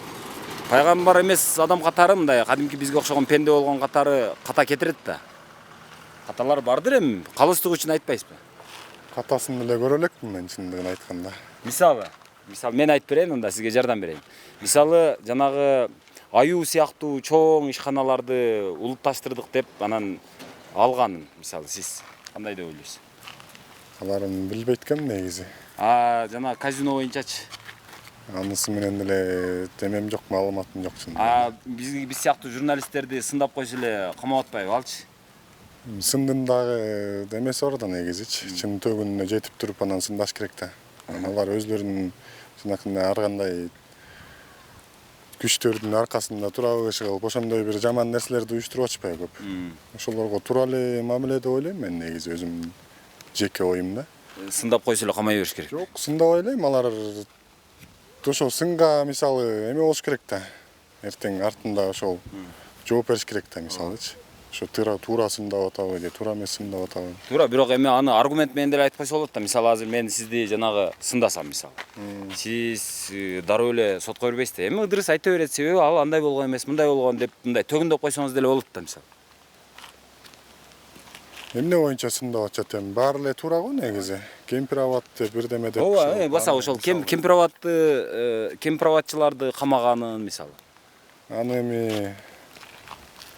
Пайгамбар эмес адам катары мындай кадимки бизге окшогон пенде болгон катары ката кетирет да. Каталар бардыр эми, калыстык үчүн айтпайсызбы? Катасын деле көрө элекмин мен чындыгын айтканда. Мисалы мен айтып берейин, анда сизге жардам берейин. Мисалы жанагы аюу сыяктуу чоң ишканаларды улутташтырдык деп анан алганын, мисалы сиз кандай деп ойлойсуз? Аларын билбейт экенмин негизи. Жана казино боюнчачы? Анысы менен деле демем жок, маалыматым жок чын. Биз сыяктуу журналисттерди сындап койсо эле камап атпайбы алчы? Сындын дагы демеси бар да негизичи. Чын төгүнүнө жетип туруп анан сындаш керек да. Алар өзлөрүнүн жанакындай ар кандай күчтөрдүн аркасында тура бериши кылып, ошондой бир жаман нерселерди уюштуруп атышпайбы көп. Ошолорго туура эле мамиле деп ойлойм мен негизи өзүм жеке оюм да. Сындап койсо эле камай бериш керек. Жок, сындап ойлойм, алар ошол сынга мисалы эме болуш керек да. Эртең артында ошол жооп бериш керек да, мисалычы. Ошо туура сындап атабы же туура эмес сындап атабы. Туура, бирок эми аны аргумент менен деле айтпайса болот да. Мисалы азыр мен сизди жанагы сындасам мисалы. Сиз дароо эле сотко бербейсиз да. Эми ыдырыс айта берет, себеби ал андай болгон эмес, мындай болгон деп мындай төгүндөп койсоңуз деле болот да мисалы. Эмне боюнча сындап атышат эми? Баары эле туура го негизи. Кемпироват деп бирдеме деп. Ооба, баса ошол кемпироватчыларды камаганын мисалы. Аны эми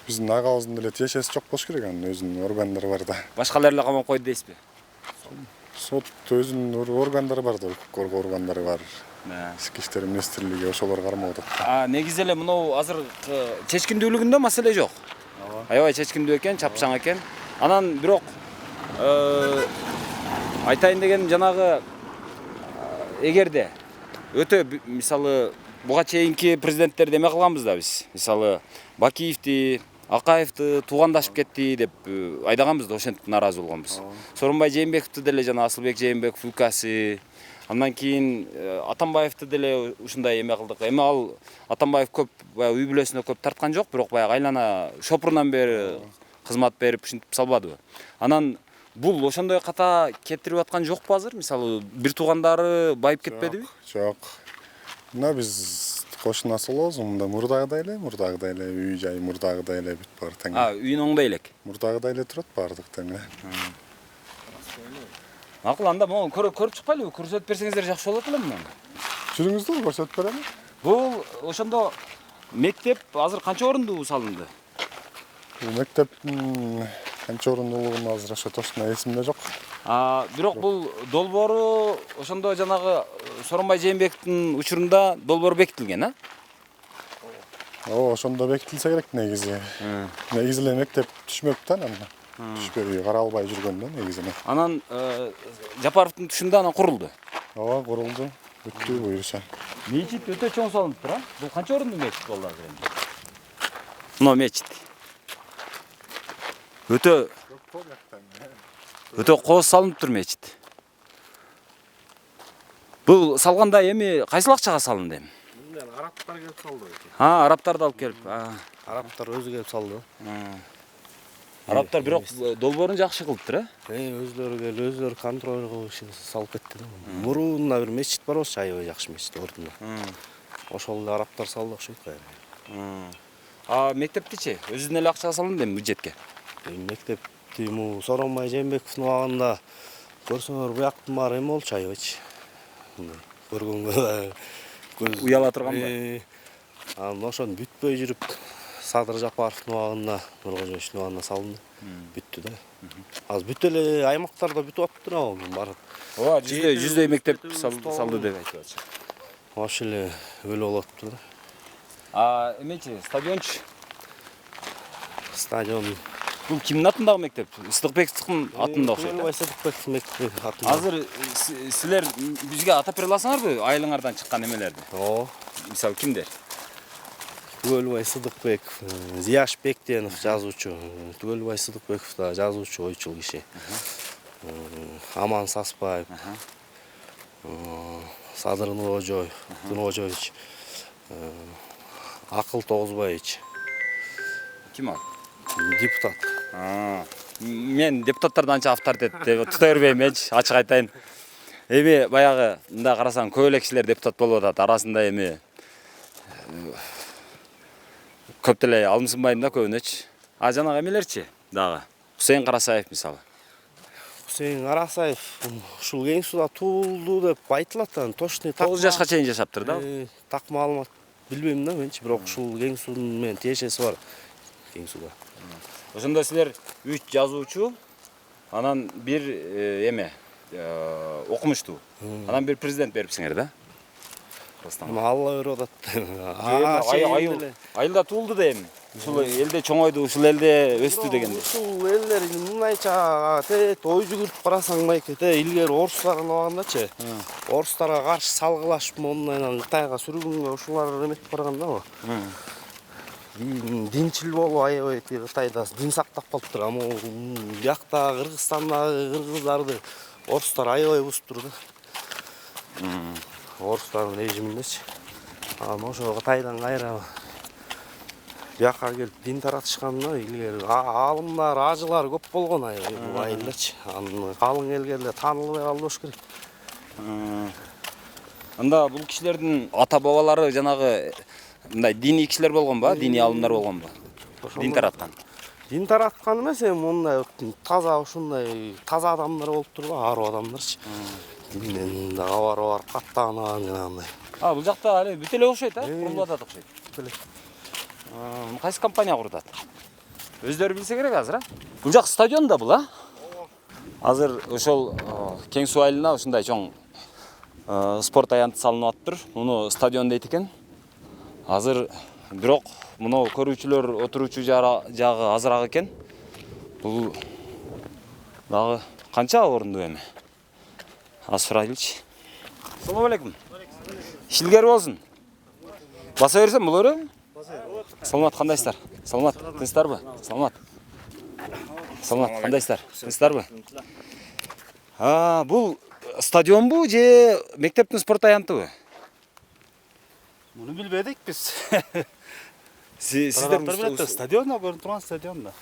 биздин агабыздын деле тиешеси жок болуш керек, анын өзүнүн органдары бар да. Башкалар эле камап койду дейсизби? Сот өзүнүн органдары бар да, укук коргоо органдары бар. Ички иштер министрлиги ошолор кармап атат. Негизи эле мынау азыр чечкиндүүлүгүндө маселе жок. Аябай чечкиндүү экен, чапчаң экен. Анан бирок айтайын дегеним жанагы эгерде өтө мисалы буга чейинки президенттерди эме кылганбыз да биз. Мисалы Бакиевди, Акаевди туугандашып кетти деп айдаганбыз да, ошентип нааразы болгонбуз. Сооронбай Жээнбековди деле жана Асылбек Жээнбеков укасы, андан кийин Атамбаевди деле ушундай эме кылдык. Эми ал Атамбаев көп үй бүлөсүнө көп тарткан жок, бирок баягы айлана шопурунан бери кызмат берип ушинтип салбадыбы. Анан Бул ошондой ката кетирип аткан жокпу азыр? Мисалы, бир туугандары байып кетпедиби? Жок. Мына биз кошунасы болобуз, мында мурдагыдай эле үй жай мурдагыдай эле бүт бар тең. Үйүн оңдой элек. Мурдагыдай эле турат бардык тең эле. Макул, анда могу көрүп чыкпайлыбы? Көрсөтүп берсеңиздер жакшы болот эле муну. Жүрүңүздөр, көрсөтүп берели. Бул ошондо мектеп азыр канча орундуу салынды? Бул мектептин канча орундуулугун азыр ошо точно эсимде жок. Бирок бул долбоору ошондо жанагы Сооронбай Жээнбековдун учурунда долбоор бекитилген, а? Ооба, ошондо бекитилсе керек негизи. Негизи эле мектеп түшмөк да анан. Түшпөй каралбай жүргөндө негизинен. Анан Жапаровдун түшүндө анан курулду. Ооба, курулду. Бүттү буюрса. Мечит өтө чоң салыныптыр, а? Бул канча орундуу мечит болду азыр энди? Мына мечит. Өтө кооз салыныптыр мечит. Бул салганда эми кайсыл акчага салынды эми? Арабтар келип салды. Арабтарды алып келип. Арабтар өзү келип салды. Арабтар бирок долбоорун жакшы кылыптыр, Өзлөрү келип, өзлөрү контроль кылып ишин салып кетти да. Мурунда бир мечит бар болчу, аябай жакшы мечит ордунда. Ошол эле арабтар салды окшойт кайра. Мектептичи өзүнүн эле акчага салынды эми бюджетке? Мектепти Сооронбай Жээнбековдун убагында көрсөңөр буяктын баары эме болчу аябайчы. Көргөнгө Уяла турганбы? Анан ошону бүтпөй жүрүп Садыр Жапаровдун убагында, Нуркожоевичтин убагында салынды. Бүттү да. Азыр бүт эле аймактарда бүтүп атыптыр ал барып. Ооба, жүздөй мектеп салды деп айтып атышат. Ошол эле өлө болуп атыптыр да. Эмечи, стадиончу? Стадион Бул кимдин атындагы мектеп? Ысдыкбековдун атында окшойт. Сооронбай Сыдыкбековдун мектеби атында. Азыр силер бизге атап бере аласыңарбы айылыңардан чыккан эмелерди? Ооба. Мисалы кимдер? Түгөлбай Сыдыкбеков, Зияш Бектенов жазуучу. Түгөлбай Сыдыкбеков да жазуучу, ойчул киши. Аман Саспаев. Садыр Нуркожоевич. Акыл Тогузбаевич. Ким ал? Депутат. Мен депутаттарды анча авторитет деп тута бербейминчи, ачык айтайын. Эми баягы мында карасаң көп эле кишилер депутат болуп атат. Арасында эми көп деле алымсынбайм да көбүнөчү. Жанагы эмелерчи дагы. Хусейин Карасаев мисалы. Хусейин Карасаев ушул кең сууда туулду деп айтылат. Точный 9 жашка чейин жашаптыр да. Так маалымат билбейм да менчи, бирок ушул кең суунун менен тиешеси бар. Кең сууда. Ошондо силер 3 жазуучу, анан бир эме окумуштуу. Анан бир президент берипсиңер да. Алла өрүп атат. Айылда туулду да эми. Ушул элде чоңойду, ушул элде өстү дегенде. Ушул элдер мындайча ой жүгүртүп карасаң байке, илгери орустардын убагындачы. Орустарга каршы салгылашып мондайдан Кытайга сүргүнгө ушулар эметип барган да. Динчил болуп аябай Кытайда дин сактап калыптыр. Ама биякта Кыргызстандагы кыргыздарды орустар аябай бузуп тур да. Орустардын режиминдечи. Ана ошо Кытайдан кайра бияка келип дин таратышканда илгери аалымдар, ажылар көп болгон айылдачы. Анын калың элге эле таанылбай калды болуш керек. Анда бул кишилердин ата бабалары жанагы мындай диний кишилер болгонбу, диний алымдар болгонбу? Дин тараткан. Дин тараткан эмес, мындай таза ушундай таза адамдар болуп турбу, аруу адамдарчы. Динден да кабары бар, каттаган жанагындай. Бул жакта эле бүт эле окшойт, курулуп атат окшойт. Кайсы компания курдат? Өздөрү билсе керек азыр, Бул жак стадион да бул, Азыр ошол кең суу айылына ушундай чоң спорт аянты салынып атыптыр. Муну стадион дейт экен. Азыр бирок мына көрүүчүлөр отуруучу жагы азыраак экен. Бул дагы канча орундуу эми? Сурайлычы. Assalamu алейкум. Ишилгер болсун. Баса берсем болору? Саламат, кандайсыздар? Саламат, тынчтарбы? Саламат. Саламат, кандайсыздар? Тынчтарбы? Бул стадионбу же мектептин спорт аянтыбы? Муну билбедик биз. Сиздер Стадион көрүнүп турган стадион да.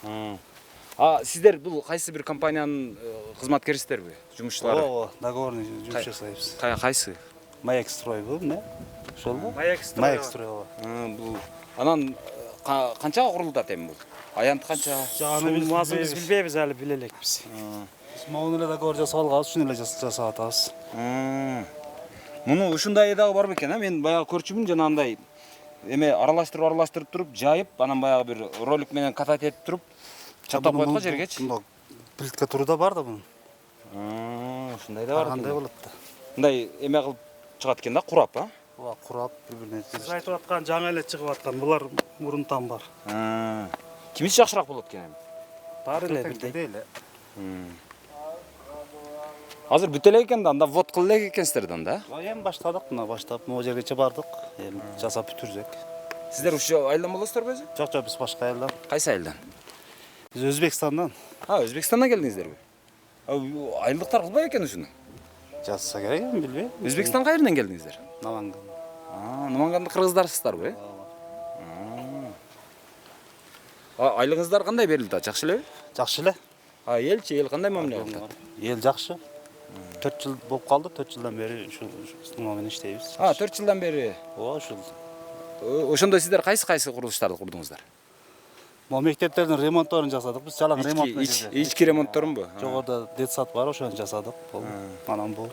Сиздер бул кайсы бир компаниянын кызматкерисиздерби? Жумушчулары? Ооба, договорный жұмыс жасайбыз. Кайсы? Маяк строй бул, эмне? Ошол да? Маяк строй. Маяк строй ооба. Бул анан канчага курултат эми бул? Аянты канча? Суммасын биз билбейбиз, али биле элекпиз. Биз могу эле договор жасап алганбыз, ушуну эле жасап атабыз. Муну ушундай дагы бар бекен, мен баягы көрчүмүн жана андай эме аралаштырып туруп, жайып, анан баягы бир ролик менен катать этип туруп, чатап койгон жергечи. Плитка туру да бар да бунун. Ушундай да бар. Кандай болот да. Мындай эме кылып чыгат экен да, курап, Ооба, курап бири-бирине. Сиз айтып аткан жаңы эле чыгып аткан, булар мурунтан бар. Кимиси жакшыраак болот экен эми? Бар эле бирдей. Азыр бүтө элек экен да, анда ввод кыла элек экенсиздер да анда. Эми баштадык, мына баштап могу жергече бардык. Эми жасап бүтүрсөк. Сиздер ушул айылдан болосуздарбы өзү? Жок, жок, биз башка айылдан. Кайсы айылдан? Биз Өзбекстандан. Өзбекстандан келдиңиздерби? Айылдыктар кылбайбы экен ушуну? Жазса керек, эми билбейм. Өзбекстан кайерден келдиңиздер? Наманган. Намангандын кыргыздарсыздарбы? Айлыгыңыздар кандай берилди? Жакшы элеби? Жакшы эле. Элчи, эл кандай мамиле кылды? Эл жакшы. 4 жыл болуп калды, 4 жылдан бери ушу менен иштейбиз. 4 жылдан бери. Ооба, ушул. Ошондо сиздер кайсы курулуштарды курдуңуздар? Могу мектептердин ремонтторун жасадык. Биз жалаң ремонт менен. Ички ремонтторунбу? Жогоруда детсад бар, ошону жасадык. Анан бул.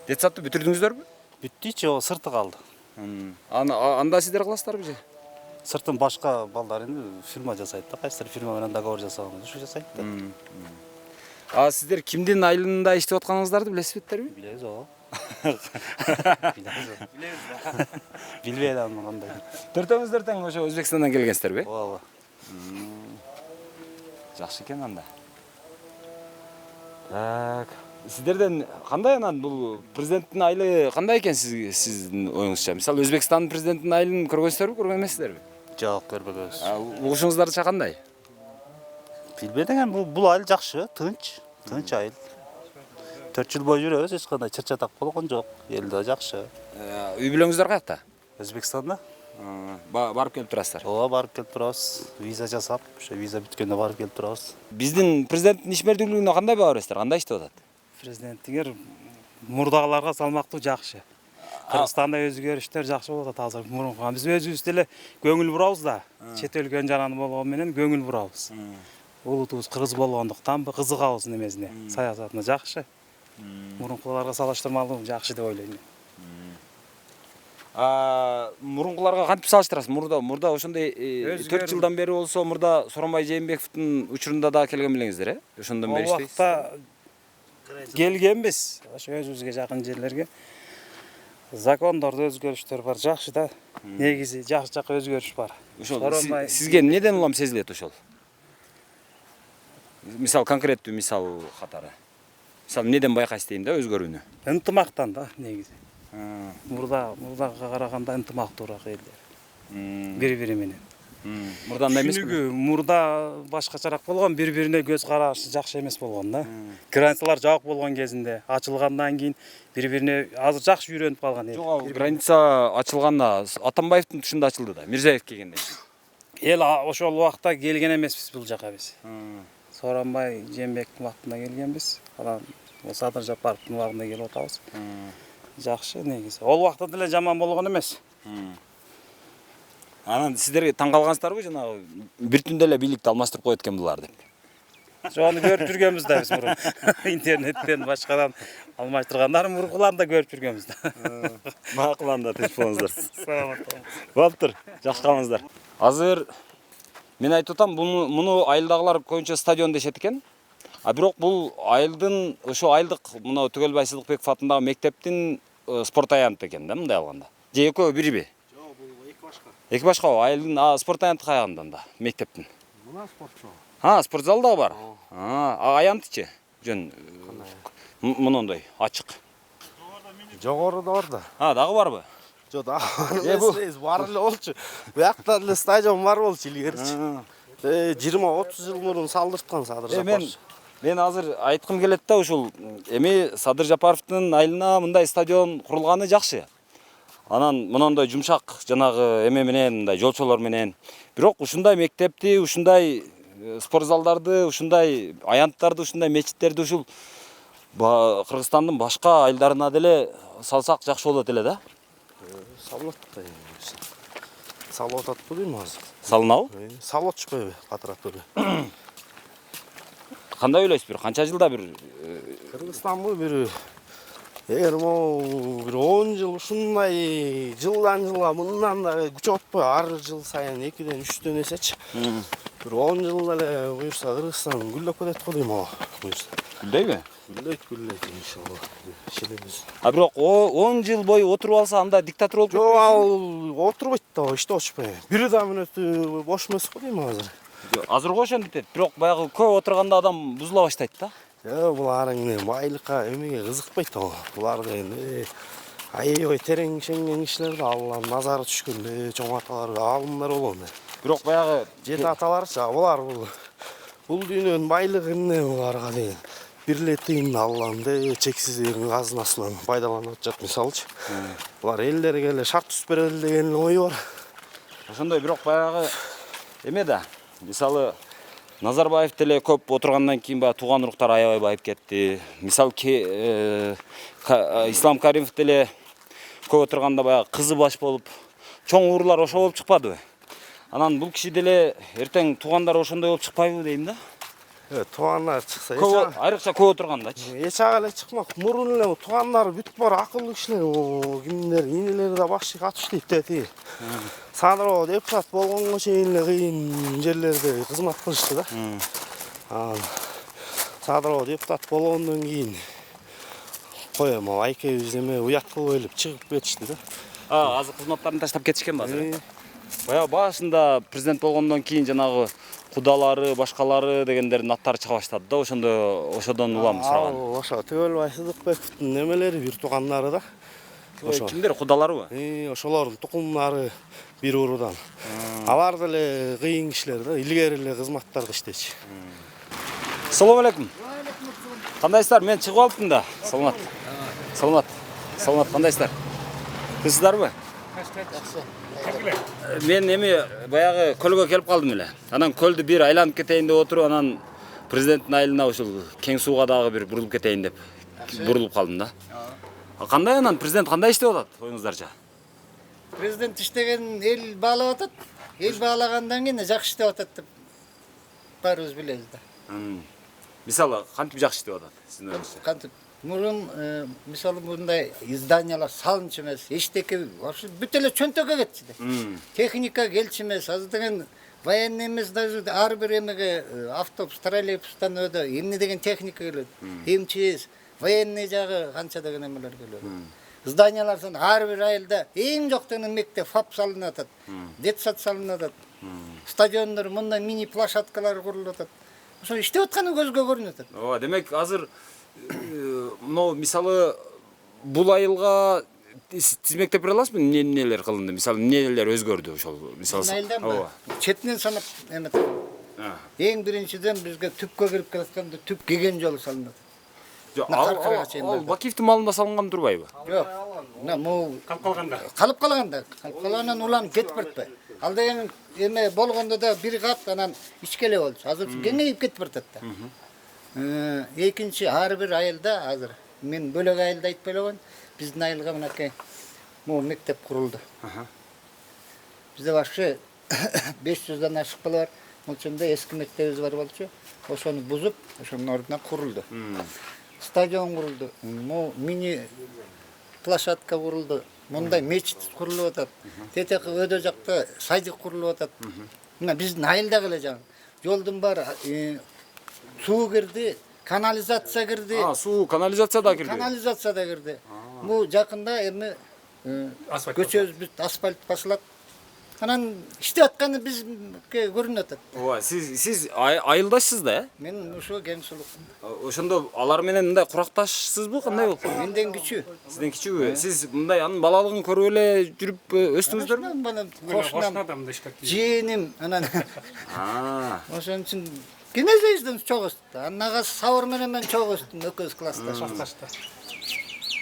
Детсадты бүтүрдүңүздөрбү? Бүттү, жок, сырты калды. Анда сиздер кыласыздарбы же? Сыртын башка балдар эми фирма жасайт да, кайсыр фирма менен договор жасаган, ушу жасайт да. Сиздер кимдин айылында иштеп атканыңыздарды билесизби? Билебиз, ооба. Билбейт аны кандай. Төртөөңүздөр тең ошо Өзбекстандан келгенсиздерби? Ооба. Жакшы экен анда. Сиздерден кандай анан бул президенттин айылы кандай экен сиздин оюңузча? Мисалы Өзбекстандын президенттин айылын көргөнсүздөрбү, көргөн эмессиздерби? Жок, көрбөгөнбүз. Угушуңуздарча кандай? Билбейт экен, бул айыл жакшы, тынч айыл. 4 жыл бою жүрөбүз, эч кандай чыр-чатак болгон жок. Эл да жакшы. Үй бүлөңүздөр каякта? Өзбекстанда? Барып келип турасыздар. Ооба, барып келип турабыз. Виза жасап, ошо виза бүткөндө барып келип турабыз. Биздин президенттин ишмердүүлүгүнө кандай баа бересиздер? Кандай иштеп атат? Президенттиңер мурдагыларга салмактуу жакшы. Кыргызстанда өзгөрүштөр жакшы болуп атат азыр мурунку. Биз өзүбүз деле көңүл бурабыз да. Чет өлкөнүн жараны болгон менен көңүл бурабыз. Улутубуз кыргыз болгондуктан кызыгабыз немесине, саясатына жакшы. Мурункуларга салыштырмалуу жакшы деп ойлойм. Мурункуларга кантип салыштырасыз? Мурда ошондой 4 жылдан бери болсо, мурда Сооронбай Жээнбековдун учурунда да келген белеңиздер, Ошондон бери иштейсиз. Убакта келгенбиз, ошо өзүбүзгө жакын жерлерге. Закондордо өзгөрүштөр бар, жакшы да. Негизи жакшы жакка өзгөрүш бар. Ошол сизге эмнеден улам сезилет ошол? Мисал конкреттүү мисал катары. Мисалы эмнеден байкайсыз дейм да өзгөрүүнү? Ынтымактан да негизи. Мурдага караганда ынтымактуураак элдер. Бири-бири менен. Мурда андай эмеспи? Түшүнүгү мурда башкачараак болгон, бири-бирине көз карашы жакшы эмес болгон да. Границалар жабык болгон кезинде ачылгандан кийин бири-бирине азыр жакшы үйрөнүп калган эл. Жок, граница ачылганда Атамбаевдин тушунда ачылды да, Мирзиёев келгенде. Эл ошол убакта келген эмеспиз бул жака биз. Сооронбай Жээнбековдун убактында келгенбиз. Анан Садыр Жапаровдун убагында келип атабыз. Жакшы негизи. Ол убакта деле жаман болгон эмес. Анан сиздер таң калгансыздарбы жанагы бир түндө эле бийликти алмаштырып коет экен булар деп? Жону көрүп жүргөнбүз да биз мурун. Интернеттен башкадан алмаштыргандар мурункуларын да көрүп жүргөнбүз да. Макул анда, тынч болуңуздар. Саламат болуңуз. Болуптур, жакшы калыңыздар. Азыр мен айтып атам, муну айылдагылар көбүнчө стадион дешет экен. Бирок бул айылдын, ошо айылдык мына Түгөлбай Сыдыкбеков атындагы мектептин спорт аянты экен да, мындай алганда. Же экөө бириби? Жок, бул эки башка. Эки башка айылдын спорт аянты каягында анда, мектептин. Мына спортчу. Спорт зал дагы бар. Аянтычы? Жөн мындай ачык. Жогоруда бар да. Дагы барбы? Жок, эмес, бар эле болчу. Буякта эле стадион бар болчу илгеричи. 20-30 жыл мурун салдырткан Садыр Жапаров. Мен азыр айткым келет да, ушул эми Садыр Жапаровдун айылына мындай стадион курулганы жакшы. Анан мындай жумшак жанагы эме менен, мындай жолчолор менен. Бирок ушундай мектепти, ушундай спорт залдарды, ушундай аянттарды, ушундай мечиттерди ушул Кыргызстандын башка айылдарына деле салсак жакшы болот эле да. Салынат да. Салып атат дейм азыр. Салынабы? Салып атышпайбы катырат эле. Кандай ойлойсуз, бир канча жылда бир Кыргызстанбы бир эгер могу бир 10 жыл ушундай жылдан жылга мындан да күч отпой ар жыл сайын 2ден 3дөн эсечи. Бир 10 жыл эле буюрса Кыргызстан гүлдөп кетет го дейм ага. Буюрса. гүлдөйбү? Гүлдөйт иншалла. Ишенебиз. А бирок 10 жыл бою отуруп алса анда диктатор болуп Жок, ал отурбайт да, иштеп атышпайбы. Бир да мүнөтү бош эмес го дейм азыр. Азыркы ошентет, бирок баягы көп отурганда адам бузула баштайт да. Булар байлыкка эмеге кызыкпайт ал. Булар деген аябай терең ишенген кишилер да Алланын назары түшкөн чоң аталар, аалымдар болгон. Бирок баягы Жети аталарча булар бул дүйнөнүн байлыгы эмне буларга деген. Бир эле тыйын Алланын чексиз казынасынан пайдаланып атышат мисалчы. Булар элдерге эле шарт түзүп берели деген ою бар. ошондой, бирок баягы эме да. Мисалы Назарбаев деле көп отургандан кийин баягы тууган уруктар аябай байып кетти. Мисалы Ислам Каримов деле көп отурганда баягы кызы баш болуп, чоң уурлар ошо болуп чыкпадыбы? Анан бул киши деле эртең туугандары ошондой болуп чыкпайбы дейм да. Туугандар чыкса Көп айрыкча көп отургандачы. эч ага эле чыкмак. Мурун эле туугандары бүт бар акылдуу кишилер, кимдер, инелери да башчы катыш дейт да тиги. Садыроо депутат болгонго чейин эле кыйын жерлерде кызмат кылышты да. Садыроо депутат болгондон кийин коем айкебиз эме уят кылып элеп чыгып кетишти да. Азыр кызматтарын таштап кетишкен азыр. Баягы башында президент болгондон кийин жанагы кудалары, башкалары дегендердин аттары чыга баштады да, ошодон улам сураган. Ошо Төбөлбай Сыдыкбековдун немелери, бир туугандары да. Ошо кимдер, кудаларыбы? Ошолордун тукумдары бир уруудан. Алар деле кыйын кишилер да, илгери эле кызматтарда иштечи. Салам алейкум. Кандайсыздар? Мен чыгып алыптым да. Саламат. Саламат. Саламат, кандайсыздар? Кызсыздарбы? Мен эми баягы көлгө келип калдым эле. Анан көлдү бир айланып кетейин деп отуруп, анан президенттин айылына ушул кең сууга дагы бир бурулуп кетейин деп бурулуп калдым да. Кандай анан президент кандай иштеп атат оюңуздарча? Президент иштеген эл баалап атат. Эл баалагандан кийин жакшы иштеп атат деп баарыбыз билебиз да. Мисалы кантип жакшы иштеп атат сиздин оюңузча? Кантип мурун мисалы мындай зданиялар салынчу эмес, эчтеке вообще бүт эле чөнтөккө кетчү да. Техника келчү эмес, азыр деген военный эмес, даже ар бир эмеге автобус, троллейбустан өдө эмне деген техника келет. МЧС, военный жагы канча деген эмелер келет. Зданиялардан ар бир айылда эң жок деген мектеп ФАП салынып атат. Детсад салынып атат. Стадиондор мындай мини площадкалар курулуп атат. Ошо иштеп атканы көзгө көрүнүп атат. Ооба, демек азыр мына мисалы бул айылга тизмектеп бере аласызбы? Эмнелер кылынды? Мисалы эмнелер өзгөрдү ошол? Мисалы ооба. Четинен санап эметет. Эң биринчиден бизге түпкө кирип келатканда түп кеген жолу салынат. Ал Бакиевдин малында салынган турбайбы? Жок. Мына могу калып калгандан уланып кетип баратпайбы? Ал деген эме болгондо да бир кат анан ичке эле болчу. Азыр кеңейип кетип баратат да. Экинчи ар бир айылда азыр мен бөлөк айылда айтпай эле коеюн. Биздин айылга мынакей могу мектеп курулду. Бизде вообще 500дан ашык бала бар. Ошондо эски мектебибиз бар болчу. Ошону бузуп, ошонун ордуна курулду. Стадион курулду. Мини площадка курулду. Мындай мечит курулуп атат. Тетек өдө жакта садик курулуп атат. Мына биздин айылдагы эле жаңы жолдун баары суу кирди, канализация кирди. Суу, канализация да кирди. Канализация да кирди. Бу жакында эми көчөбүз бүт асфальт басылат. Анан иштеп атканы бизге көрүнүп атат. Ооба, сиз айылдашсыз да, э? Мен ошо кең сулукмун. Ошондо алар менен мындай куракташсызбы, кандай болду? Менден кичүү. Сизден кичүүбү? Сиз мындай анын балалыгын көрүп эле жүрүп өстүңүздөрбү? Кошунам, жээним анан. Ошон үчүн гимназиядан чогуу өстүм. Анагасы сабыр менен мен чогуу өстүм, экөөбүз классташ.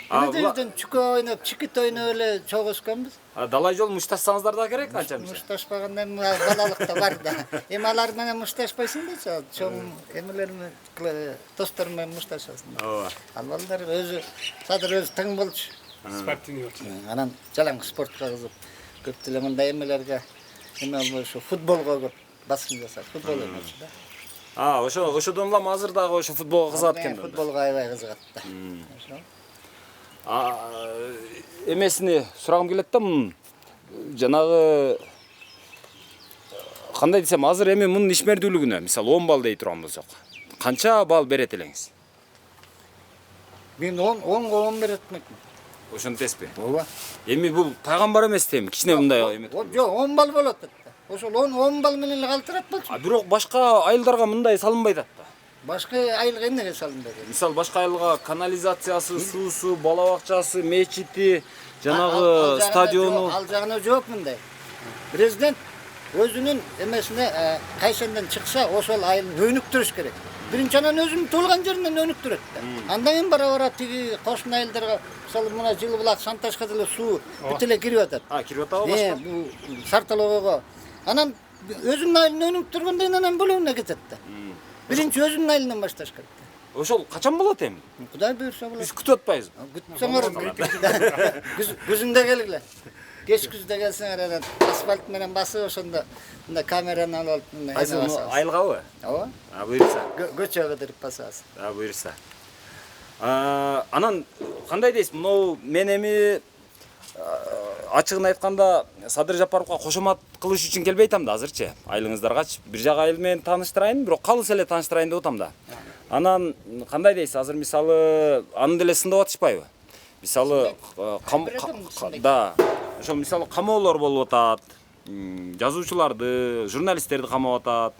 Эметебизден чүкө ойноп, чикит ойноп эле чогуу өскөнбүз. Далай жол мушташсаңыздар да керек канча миша. Мушташпаганда балалыкта бар да. Эми алар менен мушташпайсың да, чоң эмелер менен достор менен мушташасың. Ооба. Ал балдар өзү садыр өзү тең болчу. Спортивный болчу. Анан жалаң спортко кызып, көп деле мындай эмелерге эме болушу, футболго көп басым жасап, футбол ойночу да. Ошодон улам азыр дагы ошо футболго кызыгат экен. Футболго аябай кызыгат да. Эмесини сурагым келет да, жанагы кандай десем, азыр эми мунун ишмердүүлүгүнө, мисалы 10 балл дей турган болсок, канча балл берет элеңиз? Мен 10го 10 берет элекмин. Ошону теспи? Ооба. Эми бул пайгамбар эмес дейм, кичине мындай эме. Жок, 10 балл болот да. Ошол 10 балл менен эле калтырат болчу. Бирок башка айылдарга мындай салынбайт да. Башка айылга эмнеге салынбайт? Мисалы башка айылга канализациясы, суусу, бала бакчасы, мечити, жанагы стадиону. Ал жагына жооп мындай. Президент өзүнүн эмесине кайсендан чыкса, ошол айылын өнүктүрүш керек. Биринчи анан өзүнүн туулган жеринен өнүктүрөт да. Андан кийин бара тиги кошуна айылдарга, мисалы мына Жылы булак, Санташка деле суу бүт эле кирип атат. Кирип атабы башка? Бул Сарталоого. Анан өзүнүн айылын өнүктүргөндөн кийин анан бөлөгүнө кетет да. Биринчи өзүнүн айылынан башташ керек. Ошол качан болот эми? Кудай буйрса болот. Биз күтүп атпайбызбы? Күтсөңөр күзүндө келгиле. Кеч күздө келсеңер анан асфальт менен басып ошондо мындай камераны алып мындай басабыз. Айылгабы? Ооба. Буйрса. Көчөгө кыдырып басабыз. Буйрса. Анан кандай дейсиз? Мынау мен эми ачыгын айтканда Садыр Жапаровго кошомат кылыш үчүн келбей атам да азырчы. Айылыңыздаргачы бир жак айыл менен тааныштырайын, бирок калыс эле тааныштырайын деп атам да. Анан кандай дейсиз? Азыр мисалы аны деле сындап атышпайбы? Мисалы да, ошо мисалы камоолор болуп атат. Жазуучуларды, журналисттерди камап атат.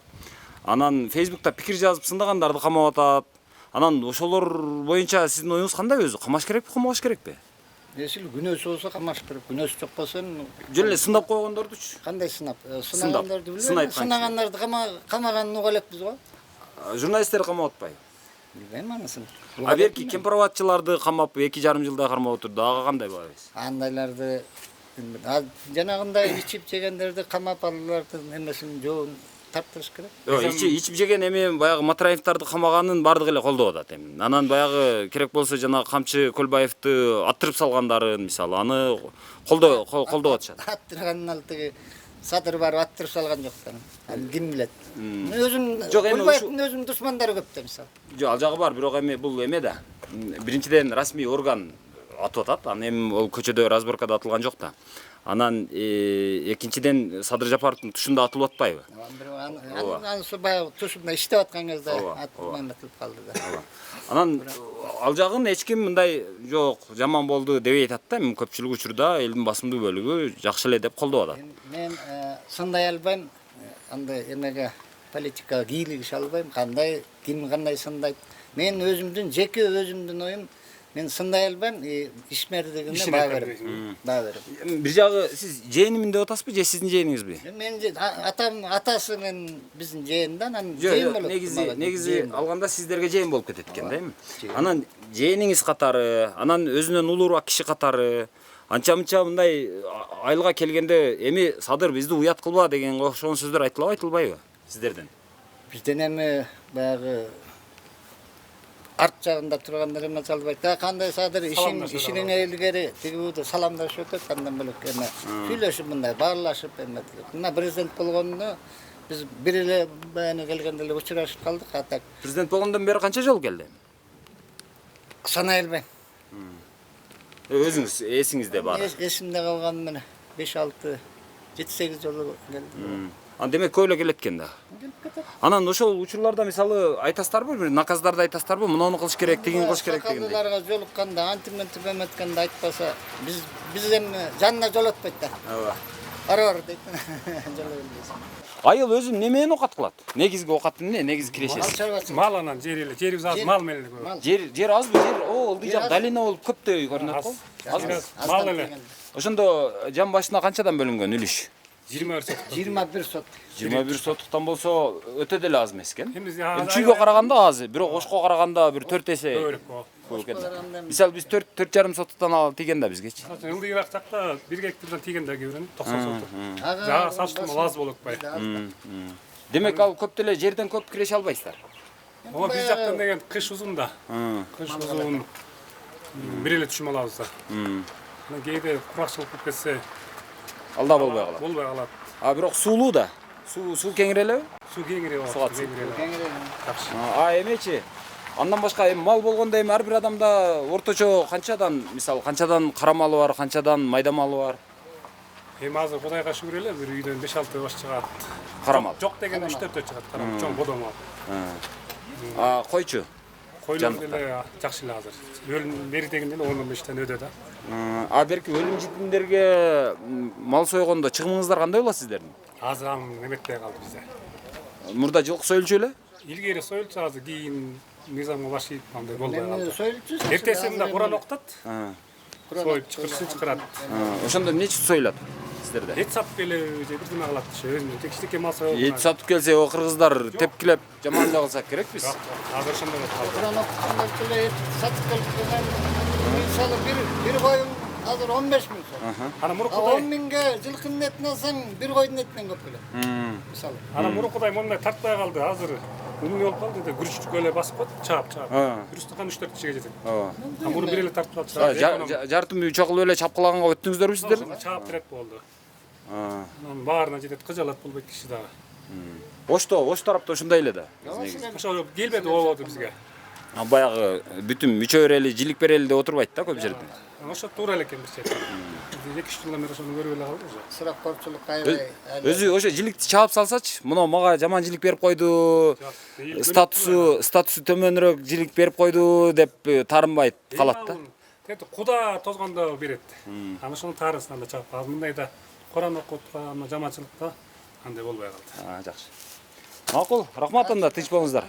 Анан Facebook'та пикир жазып сындагандарды камап атат. Анан ошолор боюнча сиздин оюңуз кандай өзү? Камаш керекпи, камабаш керекпи? Эсил күнөөсү болсо камаш керек. Күнөөсү жок болсо жөн эле сындап койгондордучу. кандай сынап? Сынагандарды билбейм. Сынагандарды камаганын уга элекпиз го. Журналисттерди камап атпайбы? Билбейм анысын. Берки кемпироватчыларды камап 2,5 жылдай кармап отурду. Ага кандай баабыз? Андайларды жанагындай ичип жегендерди камап алардын эмесин жоон тартырыш керек. Ичип жеген эми баягы Матраевдарды камаганын бардыгы эле колдоп атат эми. Анан баягы керек болсо жана Камчы Көлбаевди аттырып салгандарын, мисалы, аны колдоп атышат. Аттырганын ал тиги Садыр барып аттырып салган жок да. Ал ким билет. Өзүм Жок, эми Көлбаевдин өзүнүн душмандары көп да мисалы. Жок, ал жагы бар, бирок эми бул эме да. Биринчиден расмий орган атып атат. Анан эми ол көчөдө разборкада атылган жок да. Анан экинчиден Садыр Жапаровдун тушунда атылып атпайбы? Анысы баягы тушунда иштеп аткан кезде атылып калды да. Анан ал жагын эч ким мындай жок, жаман болду дебей атат да. Эми көпчүлүк учурда элдин басымдуу бөлүгү жакшы эле деп колдоп атат. Мен сындай албайм, андай эмеге политикага кийлигише албайм. Кандай ким кандай сындайт. Мен өзүмдүн жеке өзүмдүн оюм, мен сындай албайм, ишмердигине баа берем. Баа берем. Бир жагы сиз жээнимин деп атасызбы же сиздин жээниңизби? Мен атасы мен биздин жээнда, анан жээн болот. Негизи алганда сиздерге жээн болуп кетет экен да эми. Анан жээниңиз катары, анан өзүнөн улуураак киши катары анча-мынча мындай айылга келгенде эми Садыр бизди уят кылба деген окшогон сөздөр айтылабы, айтылбайбы сиздерден? Бизден эми баягы арт жагында тургандар эме салбайт. Кандай Садыр ишиңе илгери тигибуду саламдашып өтөт, андан бөлөк эме сүйлөшүп мындай баарлашып эме. Мына президент болгондо биз бир эле баягы келгенде эле учурашып калдык. Атак Президент болгондон бери канча жолу келди? Санай албайм. Өзүңүз эсиңизде бар. Эсимде калган мене 5-6 7-8 жолу келди. Ан демек көп эле келет экен да. Анан ошол учурларда мисалы айтасыздарбы, бир наказдарды айтасыздарбы, муну кылыш керек, тигин кылыш керек дегендей. Сакалдыларга жолукканда, антиментип эметкенде айтпаса, биз эми жанына жолотпойт да. Ооба. Бар дейт. Жолойбуз. Айыл өзү немени окат кылат? Негизги окат эмне? Негизги кирешеси. Мал анан жерибиз аз мал менен көп. Жер азбы? Жер ылдый жак долина болуп көптөй көрүнөт го. Азбы? Мал эле. Ошондо жан башына канчадан бөлүнгөн үлүш? 21 соток. 21 сот. 21 соттуктан болсо өтө деле аз эмес экен. Эми Чүйгө караганда аз, бирок ошко караганда бир 4 эсе. болуп экен. Мисалы биз 4,5 сотуктан алып тийген да бизгечи. Ылдыйраак жакта 1 гектардан тийген да кейбирин 90 сотук. Жага салыштырмалуу аз болуп атпайбы. Демек ал көп деле жерден көп киреше албайсыздар. Ооба биз жактан деген кыш узун да. Кыш узун бир эле түшүм алабыз да. Анан кээде куракчылык болуп кетсе Алда болбой калат. болбой калат. А бирок суулуу да. Суу кеңири элеби? Суу кеңири болот. Суга Кеңири. Жакшы. Эмечи? Андан башка эми мал болгондо эми ар бир адамда орточо канчадан, мисалы, канчадан кара малы бар, канчадан майда малы бар? Эми азыр Кудайга шүгүр эле бир үйдөн 5-6 баш чыгат. Кара мал. Жок деген 3-4 чыгат. Кара мал, чоң бодо мал. Койчу? Койлор деле жакшы эле азыр. Өлүм бери деген деле 10-15тен өдө да. Берки өлүм житимдерге мал сойгондо чыгымыңыздар кандай болот сиздердин? Азыр ам неметпей калды бизде. Мурда жылкы союлчу эле? Илгери союлчу, азыр кийин мыйзамга башыйт андай болбой калды. Союлчу. Эртеси мында Куран окутат. Союп чыкырсын чыкырат. Ошондо эмне үчүн союлат сиздерде? Эт сатып келеби же бирдеме кылат иши өзүнүн кичинекей мал союп. Эт сатып келсе, о кыргыздар тепкилеп жамандоо кылса керекпиз. Азыр ошондой болуп калды. Куран окуткандар деле эт сатып келип мисалы бир коюң азыр 15 000 сом. Ана 10 мурукудай, миңге жылкынын этин алсаң бир койдун этинен көп келет. Мисалы. ана мурукудай мондай тартпай калды. Азыр үнү болуп калды да күрүчкө эле басып коет, чаап. Күрүч тыккан 3-4 кишиге жетет. Муну бир эле тартып алса. Жарты чогул эле чапкылаганга өттүңүздөрбү сиздер? Чаап берет болду. Анан баарына жетет, кыжалат болбойт киши дагы. Ош тарапта ошондой эле да. Ошо келбеди болду бизге. Баягы бүтүн мүчө берели, жилик берели деп отурбайт да көп жерде. Ошо туура эле экен бизче. 2-3 жылдан бери ошону көрүп эле калдык уже. Ысырапкорчулук аябай. Өзү ошо жиликти чаап салсачы, мына мага жаман жилик берип койду, статусу төмөнүрөөк жилик берип койду деп таарынбайт калат да. Тетип куда тозгондо берет. Ана ошонун таарысынан да чаап. Азыр мындайда Куран окуткан жаманчылыкта андай болбой калды. Жакшы. Макул, рахмат анда, тынч болуңуздар.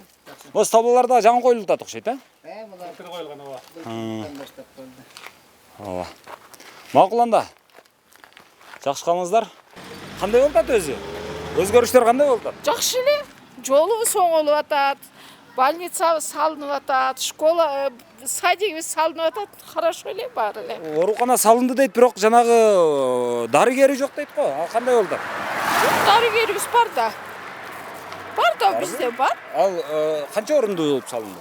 Могу стабларда жаңы коюлуп атат окшойт, Булар Бир коюлган ооба. баштап койду. Ооба. Макул анда. Жакшы калыңыздар. Кандай болуп атат өзү? Өзгөрүштөр кандай болуп атат? Жакшы эле. Жолубуз оңолуп атат. Больницабыз салынып атат. Школа, садигибиз салынып атат. Хорошо эле баары эле. Оорукана салынды дейт, бирок жанагы дарыгери жок дейт го. Ал кандай болду? Дарыгерибиз бар да. Бар да бизде бар. Ал канча орунду болуп салынды?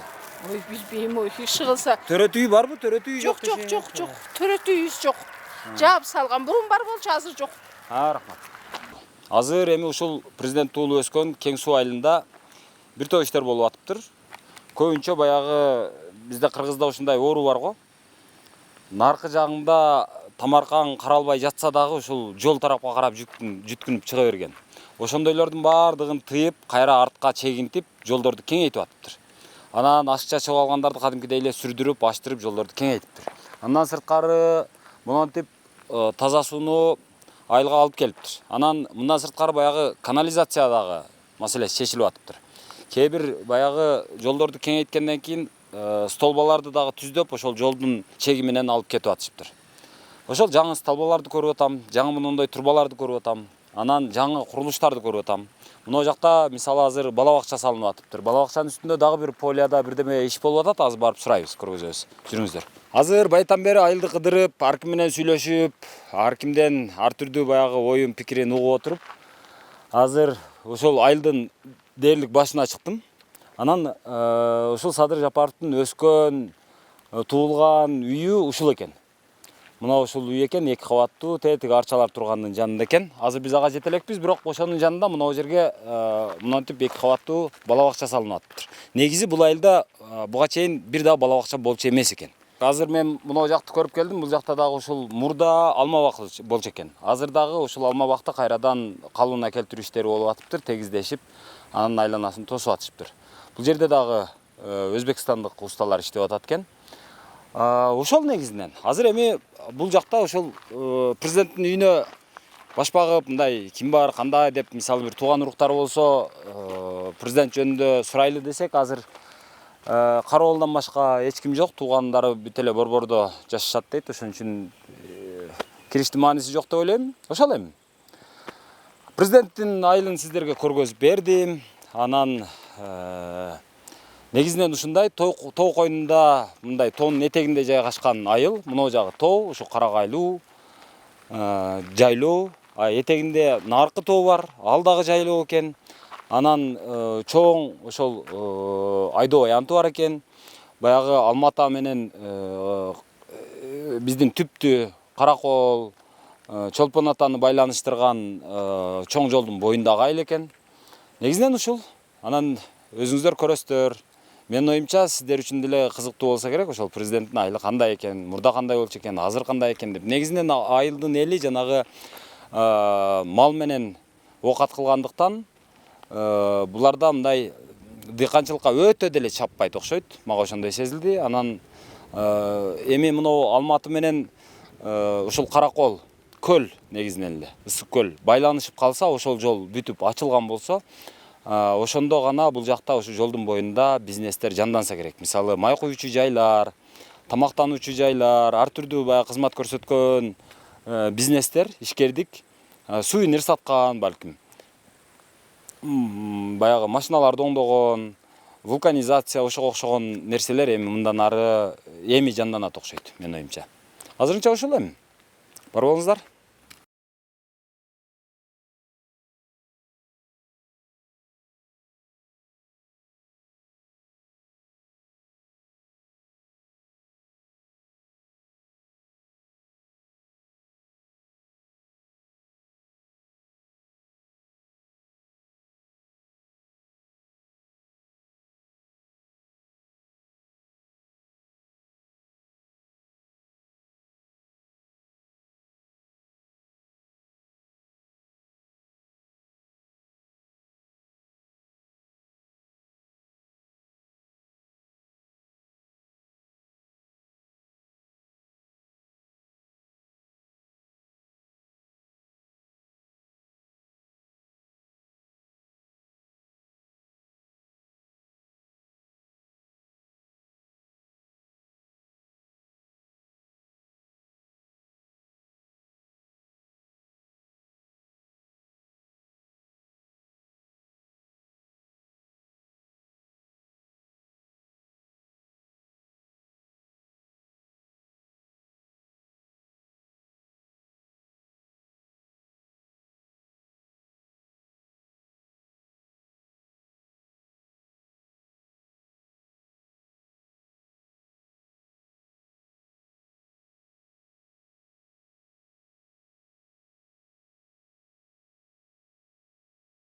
Ой, билбейм, ой, шыгылса. Төрөт үй барбы? Төрөт үй жок. Жок. Төрөт үйүбүз жок. Жаап салган. Бурун бар болчу, азыр жок. Рахмат. Азыр эми ушул президент уулу өскөн Кең Суу айылында бир топ иштер болуп атыптыр. Көбүнчө баягы бизде Кыргызда ушундай оору бар го. Наркы жагында тамаркаң каралбай жатса дагы ушул жол тарапка карап жүткүнүп чыга берген. Ошондойлордун баардыгын тыйып, кайра артка чегинтип, жолдорду кеңейтип атыптыр. Анан ашыкча чыгып алгандарды кадимкидей эле сүрдүрүп, ачтырып, жолдорду кеңейтиптир. Андан сырткары монтип таза сууну айылга алып келиптир. Анан мындан сырткары баягы канализациядагы маселеси чечилип атыптыр. Кээ бир баягы жолдорду кеңейткенден кийин столбаларды дагы түздөп, ошол жолдун чеги менен алып кетип атышыптыр. Ошол жаңы столбаларды көрүп атам, жаңы мындай турбаларды көрүп атам. Анан жаңы курулуштарды көрүп атам. Мына жакта мисалы азыр бала бакча салынып атыптыр. Бала бакчанын үстүндө дагы бир полияда бирдеме иш болуп атат. Азыр барып сурайбыз, көргөзөбүз. Жүрүңүздөр. Азыр байттан бери айылды кыдырып, ар ким менен сүйлөшүп, ар кимден ар түрдүү баягы оюн пикирин угуп отуруп, азыр ошол айылдын дээрлик башына чыктым. Анан ушул Садыр Жапаровдун өскөн, туулган үйү ушул экен. Мына ушул үй экен, 2 кабаттуу, тетиги арчалар тургандын жанында экен. Азыр биз ага жете элекпиз, бирок ошонун жанында мына жерге мынтип 2 кабаттуу бала бакча салынып атыптыр. Негизи бул айылда буга чейин бир да бала бакча болчу эмес экен. Азыр мен мына жакты көрүп келдим. Бул жакта дагы ушул мурда алма бак болчу экен. Азыр дагы ушул алма бакты кайрадан калыбына келтирүү иштери болуп атыптыр, тегиздешип, анын айланасын тосуп атышыптыр. Бул жерде дагы өзбекстандык усталар иштеп атат экен. Ошол негизинен азыр эми бул жакта ошол президенттин үйүнө баш багып, мындай ким бар, кандай деп мисалы бир тууган уруктар болсо, президент жөнүндө сурайлы десек, азыр Кароолдон башка эч ким жок, туугандары бүт эле борбордо жашашат дейт. Ошон үчүн кириштин мааниси жок деп ойлойм. Ошол эми. Президенттин айылын сиздерге көргөзүп бердим. Анан Негизинен ушундай тоо коюнунда мындай тоонун этегинде жайгашкан айыл, мына жагы тоо, ушу Карагайлуу, жайлоо, этегинде наркы тоо бар, ал дагы жайлоо экен. Анан чоң ошол айдоо аянты бар экен. Баягы Алмата менен биздин түптү Каракол, Чолпон Атаны байланыштырган чоң жолдун боюндагы айыл экен. Негизинен ушул. Анан өзүңүздөр көрөсүздөр. Менин оюмча сиздер үчүн деле кызыктуу болсо керек ошол президенттин айылы кандай экен, мурда кандай болчу экен, азыр кандай экен деп. Негизинен айылдын эли жанагы мал менен оокат кылгандыктан буларда мындай дыйканчылыкка өтө деле чаппайт окшойт. Мага ошондой сезилди. Анан эми мына Алматы менен ушул Каракол көл негизинен эле ысык көл байланышып калса, ошол жол бүтүп ачылган болсо, ошондо гана бул жакта ушу жолдун боюнда бизнестер жанданса керек. Мисалы, май куючу жайлар, тамактануучу жайлар, ар түрдүү баягы кызмат көрсөткөн бизнестер, ишкердик, сувенир саткан, балким баягы машиналарды оңдогон, вулканизация ошого окшогон нерселер эми мындан ары эми жанданат окшойт, менин оюмча. Азырынча ушул эми. Бар болуңуздар.